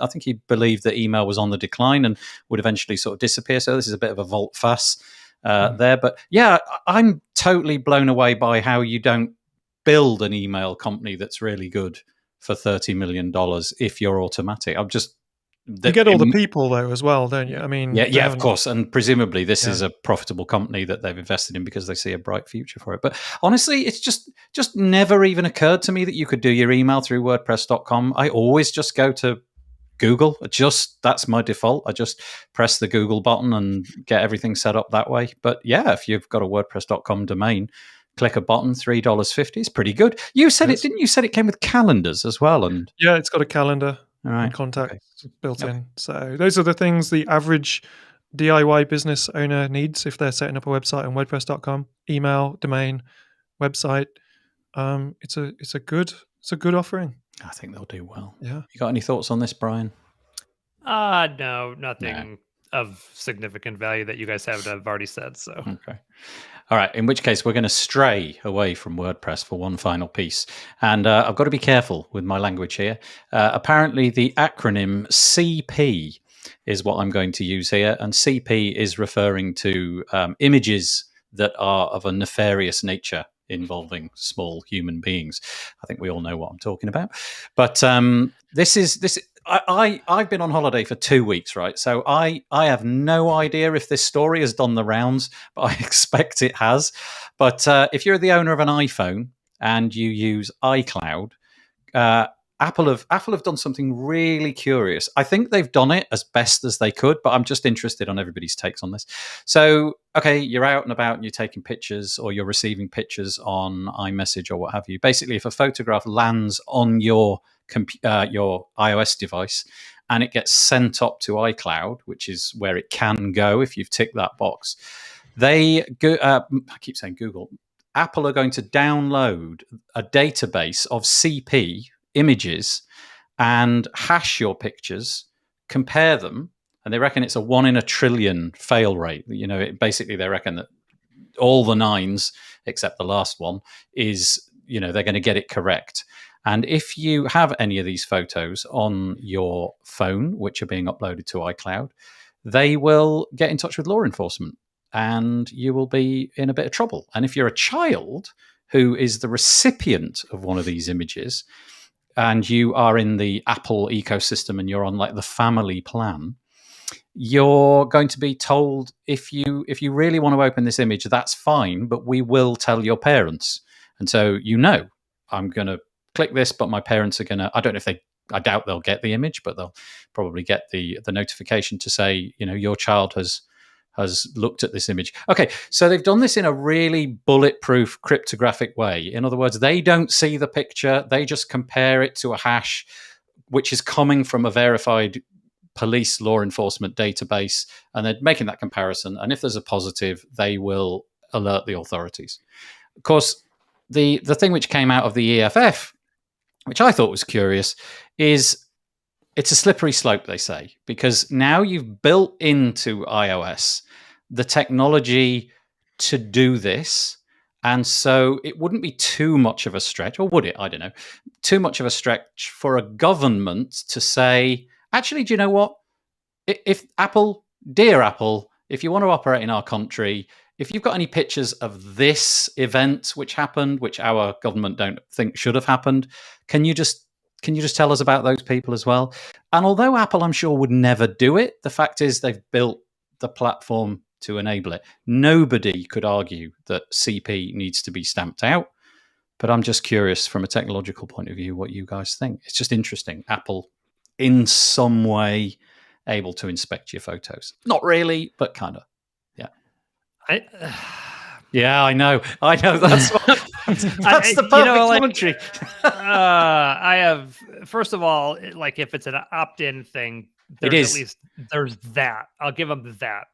[SPEAKER 1] I think he believed that email was on the decline and would eventually sort of disappear. So this is a bit of a volte-face there. But yeah, I'm totally blown away by how you don't build an email company that's really good for $30 million if you're automatic.
[SPEAKER 2] You get all the people though as well, don't you? I mean,
[SPEAKER 1] yeah, of course. And presumably this is a profitable company that they've invested in because they see a bright future for it. But honestly, it's just never even occurred to me that you could do your email through WordPress.com. I always just go to Google. That's my default. I just press the Google button and get everything set up that way. But yeah, if you've got a WordPress.com domain, click a button, $3.50 is pretty good. You said it, didn't you? Said it came with calendars as well, and
[SPEAKER 2] yeah, it's got a calendar and contacts built in. So those are the things the average DIY business owner needs if they're setting up a website on WordPress.com: email, domain, website. It's a good offering.
[SPEAKER 1] I think they'll do well.
[SPEAKER 2] Yeah.
[SPEAKER 1] You got any thoughts on this, Brian?
[SPEAKER 3] No, nothing of significant value that you guys have already said. So
[SPEAKER 1] okay. All right, in which case we're going to stray away from WordPress for one final piece. And I've got to be careful with my language here. Apparently, the acronym CP is what I'm going to use here. And CP is referring to images that are of a nefarious nature involving small human beings. I think we all know what I'm talking about. But I've been on holiday for 2 weeks, right? So I have no idea if this story has done the rounds, but I expect it has. But if you're the owner of an iPhone and you use iCloud, Apple have done something really curious. I think they've done it as best as they could, but I'm just interested on everybody's takes on this. So, okay, you're out and about and you're taking pictures or you're receiving pictures on iMessage or what have you. Basically, if a photograph lands on your iOS device and it gets sent up to iCloud, which is where it can go if you've ticked that box, I keep saying Google. Apple are going to download a database of CP images and hash your pictures, compare them, and they reckon it's a 1 in a trillion fail rate. Basically they reckon that all the nines except the last one is, they're going to get it correct. And if you have any of these photos on your phone, which are being uploaded to iCloud, they will get in touch with law enforcement and you will be in a bit of trouble. And if you're a child who is the recipient of one of these images and you are in the Apple ecosystem and you're on like the family plan, you're going to be told if you really want to open this image, that's fine, but we will tell your parents. And so, I'm going to click this, but my parents are going to, I doubt they'll get the image, but they'll probably get the notification to say, your child has looked at this image. Okay, so they've done this in a really bulletproof cryptographic way. In other words, they don't see the picture. They just compare it to a hash, which is coming from a verified police law enforcement database, and they're making that comparison. And if there's a positive, they will alert the authorities. Of course, the thing which came out of the EFF, which I thought was curious, is it's a slippery slope, they say, because now you've built into iOS the technology to do this. And so it wouldn't be too much of a stretch, or would it? I don't know. Too much of a stretch for a government to say, actually, do you know what? If dear Apple, if you want to operate in our country, if you've got any pictures of this event which happened, which our government don't think should have happened, can you just tell us about those people as well? And although Apple, I'm sure, would never do it, the fact is they've built the platform to enable it. Nobody could argue that CP needs to be stamped out. But I'm just curious from a technological point of view what you guys think. It's just interesting. Apple, in some way, able to inspect your photos. Not really, but kind of. Yeah. Yeah, I know. That's the perfect commentary.
[SPEAKER 3] I have, first of all, like if it's an opt-in thing, there's that. I'll give them that.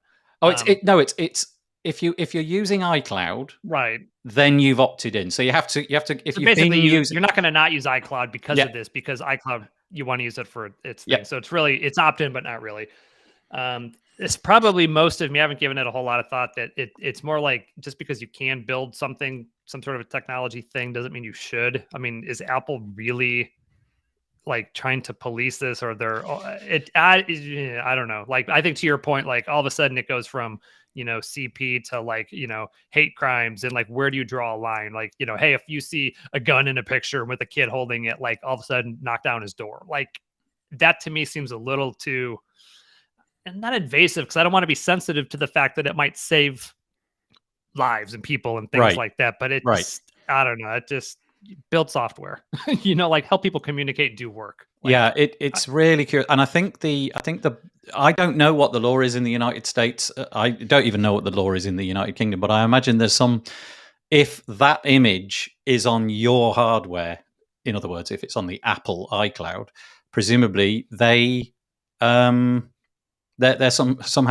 [SPEAKER 1] Oh, it's if you're using iCloud,
[SPEAKER 3] Right.
[SPEAKER 1] then you've opted in. So you have to if
[SPEAKER 3] So
[SPEAKER 1] you've been
[SPEAKER 3] basically,
[SPEAKER 1] using,
[SPEAKER 3] you're not going to not use iCloud because
[SPEAKER 1] yeah,
[SPEAKER 3] of this, because iCloud, you want to use it for its
[SPEAKER 1] yeah,
[SPEAKER 3] thing. So it's opt in, but not really. It's probably most of me. I haven't given it a whole lot of thought that it's more like just because you can build something, some sort of a technology thing, doesn't mean you should. I mean, is Apple really like trying to police this, or I don't know. Like, I think to your point, like all of a sudden it goes from, CP to like, hate crimes, and like, where do you draw a line? Like, hey, if you see a gun in a picture with a kid holding it, like all of a sudden knock down his door. Like, that to me seems a little too, and not invasive, because I don't want to be sensitive to the fact that it might save lives and people and things
[SPEAKER 1] right,
[SPEAKER 3] like that. But
[SPEAKER 1] right.
[SPEAKER 3] I don't know. It just build software, like help people communicate, do work. Like,
[SPEAKER 1] Yeah, it's really curious, and I think I don't know what the law is in the United States. I don't even know what the law is in the United Kingdom, but I imagine there's some. If that image is on your hardware, in other words, if it's on the Apple iCloud, presumably they're somehow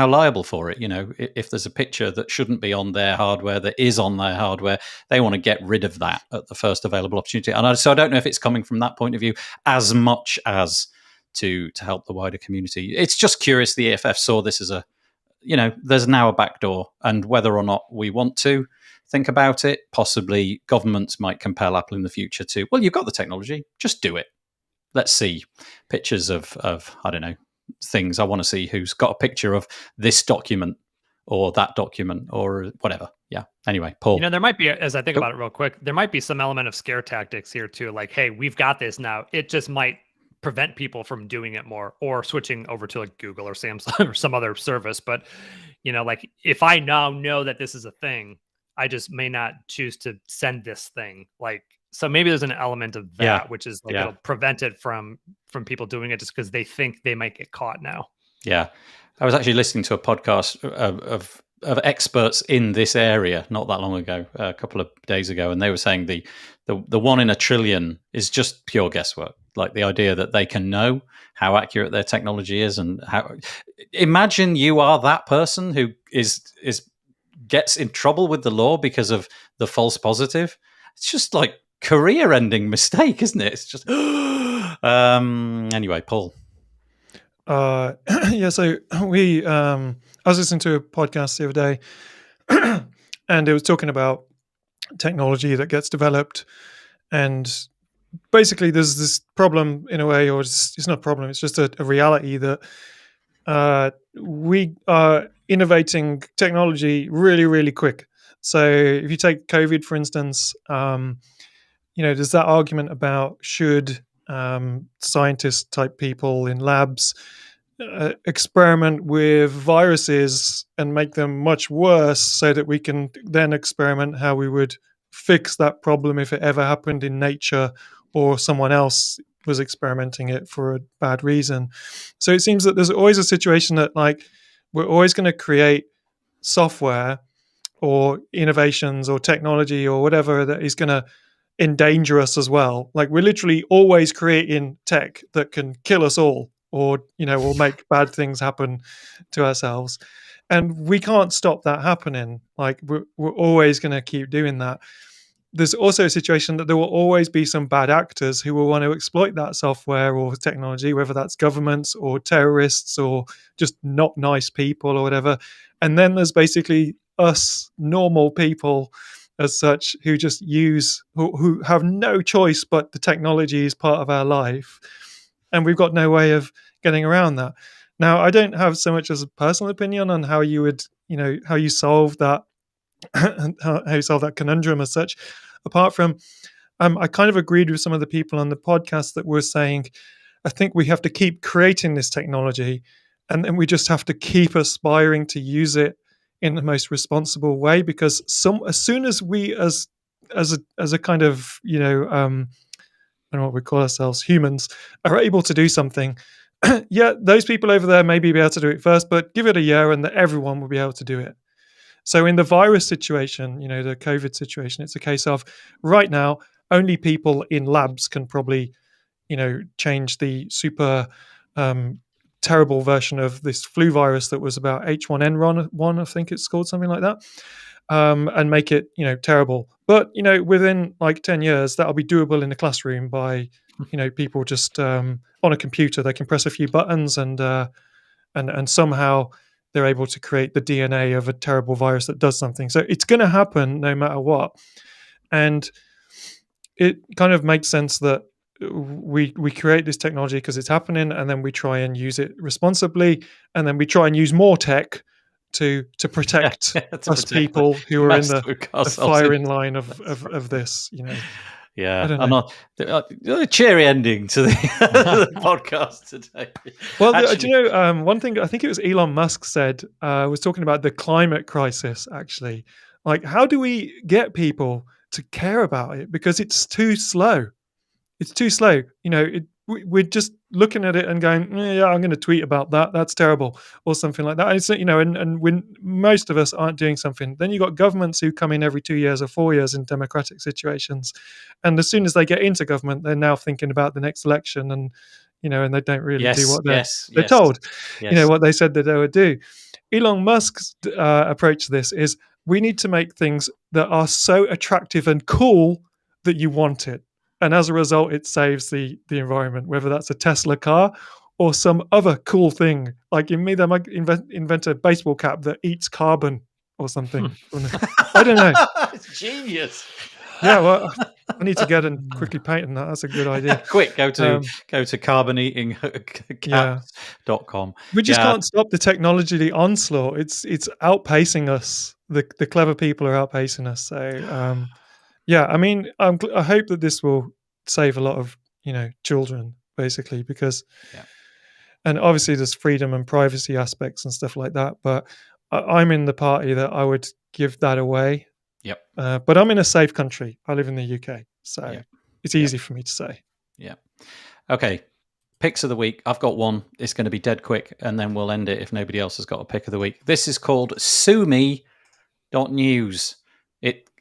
[SPEAKER 1] liable for it. If there's a picture that shouldn't be on their hardware that is on their hardware, they want to get rid of that at the first available opportunity. And so I don't know if it's coming from that point of view as much as to help the wider community. It's just curious the EFF saw this as there's now a backdoor, and whether or not we want to think about it, possibly governments might compel Apple in the future to, well, you've got the technology, just do it. Let's see pictures of I don't know, things. I want to see who's got a picture of this document or that document or whatever. Yeah. Anyway, Paul.
[SPEAKER 3] there might be, as I think about it real quick, there might be some element of scare tactics here too. Like, hey, we've got this now. It just might prevent people from doing it more, or switching over to like Google or Samsung or some other service. But, like, if I now know that this is a thing, I just may not choose to send this thing. Like, so maybe there's an element of that, which is like, it'll prevent it from people doing it just because they think they might get caught now.
[SPEAKER 1] Yeah. I was actually listening to a podcast of experts in this area not that long ago, a couple of days ago, and they were saying the 1 in a trillion is just pure guesswork. Like the idea that they can know how accurate their technology is, and how. Imagine you are that person who gets in trouble with the law because of the false positive. It's just like career-ending mistake, isn't it? It's just anyway, Paul.
[SPEAKER 2] Yeah, so I was listening to a podcast the other day, and it was talking about technology that gets developed, and basically there's this problem in a way, or it's not a problem, it's just a reality that we are innovating technology really, really quick. So if you take COVID, for instance, there's that argument about should scientist type people in labs experiment with viruses and make them much worse so that we can then experiment how we would fix that problem if it ever happened in nature or someone else was experimenting it for a bad reason. So it seems that there's always a situation that like we're always going to create software or innovations or technology or whatever that is going to endanger us as well. Like we're literally always creating tech that can kill us all, or will make bad things happen to ourselves, and we can't stop that happening. Like we're always going to keep doing that. There's also a situation that there will always be some bad actors who will want to exploit that software or technology, whether that's governments or terrorists or just not nice people or whatever. And then there's basically us normal people as such who just who have no choice, but the technology is part of our life, and we've got no way of getting around that. Now, I don't have so much as a personal opinion on how you would, how you solve that, how you solve that conundrum as such, apart from I kind of agreed with some of the people on the podcast that were saying, I think we have to keep creating this technology, and then we just have to keep aspiring to use it in the most responsible way, because as soon as we as a kind of I don't know what we call ourselves, humans, are able to do something, yeah, those people over there maybe be able to do it first, but give it a year and everyone will be able to do it. So in the virus situation, the COVID situation, it's a case of right now only people in labs can probably change the super terrible version of this flu virus that was about H1N1, I think it's called, something like that, and make it, terrible. But, within like 10 years, that'll be doable in a classroom by, people just on a computer. They can press a few buttons and somehow they're able to create the DNA of a terrible virus that does something. So it's going to happen no matter what. And it kind of makes sense that we create this technology because it's happening, and then we try and use it responsibly, and then we try and use more tech to protect us people who are in the firing line of this.
[SPEAKER 1] Yeah,
[SPEAKER 2] I don't
[SPEAKER 1] I'm
[SPEAKER 2] know.
[SPEAKER 1] not a cheery ending to the podcast today.
[SPEAKER 2] Well, actually, one thing I think it was Elon Musk said was talking about the climate crisis. Actually, like, how do we get people to care about it? Because it's too slow. It's too slow. We're just looking at it and going, yeah, I'm going to tweet about that. That's terrible, or something like that. And it's, and when most of us aren't doing something, then you got governments who come in every 2 years or 4 years in democratic situations, and as soon as they get into government, they're now thinking about the next election, and and they don't really do what they're told.
[SPEAKER 1] Yes.
[SPEAKER 2] What they said that they would do. Elon Musk's approach to this is, we need to make things that are so attractive and cool that you want it. And as a result, it saves the environment, whether that's a Tesla car or some other cool thing. Like in me, they might invent a baseball cap that eats carbon or something. I don't know.
[SPEAKER 1] It's genius.
[SPEAKER 2] Yeah, well, I need to get and quickly patent that. That's a good idea.
[SPEAKER 1] Quick, go to carboneatingcaps.com.
[SPEAKER 2] We just can't stop the technology onslaught. It's outpacing us. The clever people are outpacing us. So I mean, I hope that this will save a lot of children, basically, because and obviously there's freedom and privacy aspects and stuff like that. But I'm in the party that I would give that away.
[SPEAKER 1] Yep.
[SPEAKER 2] But I'm in a safe country. I live in the UK, so it's easy for me to say.
[SPEAKER 1] Yeah. Okay. Picks of the week. I've got one. It's going to be dead quick, and then we'll end it if nobody else has got a pick of the week. This is called SueMe.news.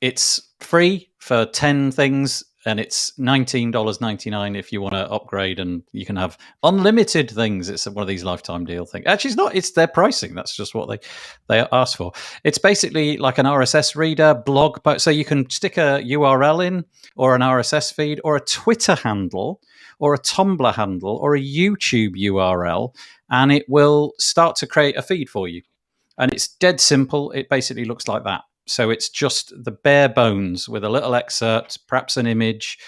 [SPEAKER 1] It's free for 10 things, and it's $19.99 if you want to upgrade, and you can have unlimited things. It's one of these lifetime deal things. Actually, it's not. It's their pricing. That's just what they ask for. It's basically like an RSS reader, blog, so you can stick a URL in, or an RSS feed, or a Twitter handle, or a Tumblr handle, or a YouTube URL, and it will start to create a feed for you. And it's dead simple. It basically looks like that. So it's just the bare bones with a little excerpt, perhaps an image.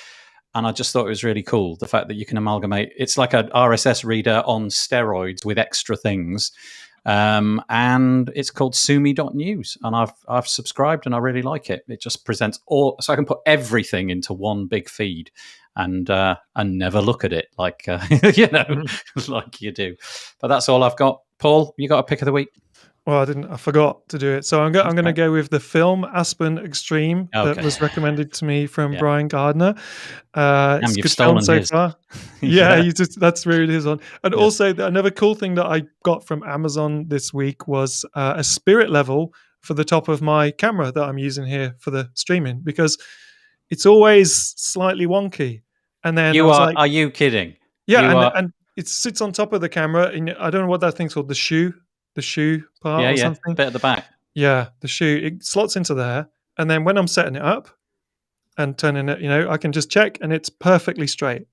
[SPEAKER 1] And I just thought it was really cool, the fact that you can amalgamate. It's like an RSS reader on steroids with extra things. And it's called SueMe.news. And I've subscribed, and I really like it. It just presents all, so I can put everything into one big feed and never look at it like like you do. But that's all I've got. Paul, you got a pick of the week?
[SPEAKER 2] Well, I forgot to do it. So I'm going to go with the film Aspen Extreme that was recommended to me from Brian Gardner. It's
[SPEAKER 1] you've stolen
[SPEAKER 2] so
[SPEAKER 1] his.
[SPEAKER 2] far. That's where it is on. And also another cool thing that I got from Amazon this week was a spirit level for the top of my camera that I'm using here for the streaming, because it's always slightly wonky. And then
[SPEAKER 1] are you kidding?
[SPEAKER 2] Yeah, and it sits on top of the camera, and I don't know what that thing's called, the shoe part or something.
[SPEAKER 1] Bit at the back.
[SPEAKER 2] Yeah, the shoe, it slots into there, and then when I'm setting it up and turning it, I can just check, and it's perfectly straight.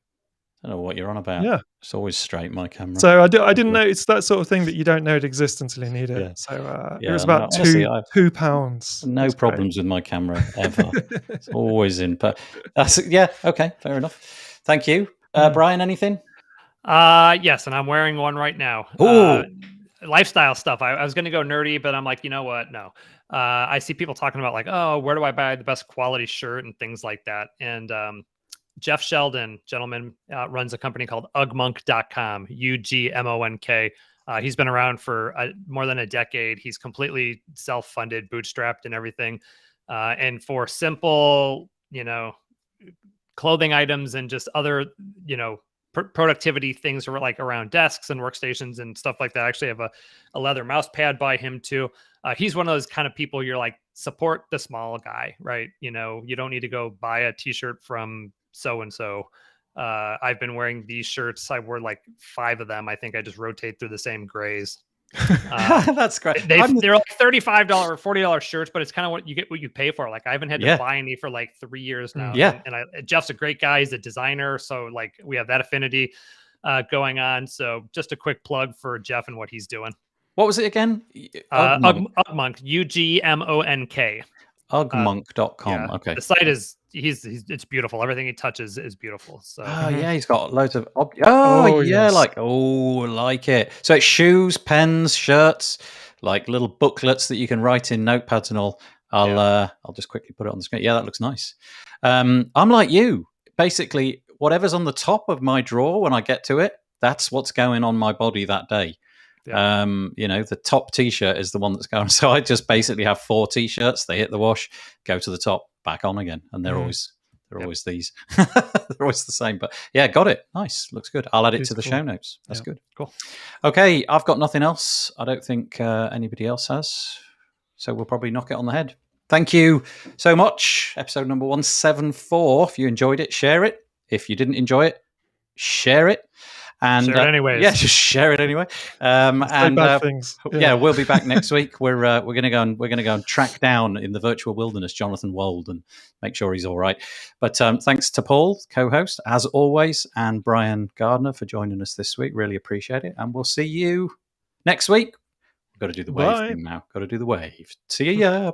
[SPEAKER 1] I don't know what you're on about.
[SPEAKER 2] Yeah,
[SPEAKER 1] it's always straight, my camera.
[SPEAKER 2] So I didn't know. It's that sort of thing that you don't know it exists until you need it. Yeah. So it was about £2.
[SPEAKER 1] No problems with my camera ever. It's always in. But that's okay, fair enough. Thank you, Brian. Anything?
[SPEAKER 3] Yes, and I'm wearing one right now. Lifestyle stuff. I was going to go nerdy, but I'm like, you know what? No. I see people talking about like, oh, where do I buy the best quality shirt and things like that. And Jeff Sheldon, gentleman, runs a company called ugmonk.com, UGMONK. He's been around for more than a decade. He's completely self-funded, bootstrapped and everything. And for simple, clothing items and just other, productivity things are like around desks and workstations and stuff like that. I actually have a leather mouse pad by him too. He's one of those kind of people you're like, support the small guy, right? You don't need to go buy a t-shirt from so-and-so. I've been wearing these shirts. I wore like 5 of them. I think I just rotate through the same grays.
[SPEAKER 1] That's great.
[SPEAKER 3] They're like $35 or $40 shirts, but it's kind of what you pay for. Like I haven't had to buy any for like 3 years now.
[SPEAKER 1] Yeah.
[SPEAKER 3] And Jeff's a great guy. He's a designer. So like we have that affinity going on. So just a quick plug for Jeff and what he's doing.
[SPEAKER 1] What was it again?
[SPEAKER 3] Ugmonk, UGMONK.
[SPEAKER 1] Ugmonk.com.
[SPEAKER 3] Yeah.
[SPEAKER 1] Okay.
[SPEAKER 3] The site is it's beautiful. Everything he touches is beautiful. So
[SPEAKER 1] yeah, he's got loads of
[SPEAKER 2] yes.
[SPEAKER 1] like it. So it's shoes, pens, shirts, like little booklets that you can write in notepads and all. I'll just quickly put it on the screen. Yeah, that looks nice. I'm like you. Basically, whatever's on the top of my drawer when I get to it, that's what's going on my body that day.
[SPEAKER 3] Yeah.
[SPEAKER 1] The top t-shirt is the one that's going. So I just basically have 4 t-shirts. They hit the wash, go to the top, back on again, and they're always these. They're always the same. But yeah, got it. Nice, looks good. I'll add it to the show notes. That's good.
[SPEAKER 3] Cool.
[SPEAKER 1] Okay, I've got nothing else. I don't think anybody else has. So we'll probably knock it on the head. Thank you so much. Episode number 174. If you enjoyed it, share it. If you didn't enjoy it, share it. And
[SPEAKER 3] share it anyways.
[SPEAKER 1] Yeah, just share it anyway.
[SPEAKER 2] Things.
[SPEAKER 1] We'll be back next week. We're going to go and track down in the virtual wilderness Jonathan Wold and make sure he's all right. But thanks to Paul, co-host, as always, and Brian Gardner for joining us this week. Really appreciate it. And we'll see you next week. We've got to do the wave thing now. Got to do the wave. See ya.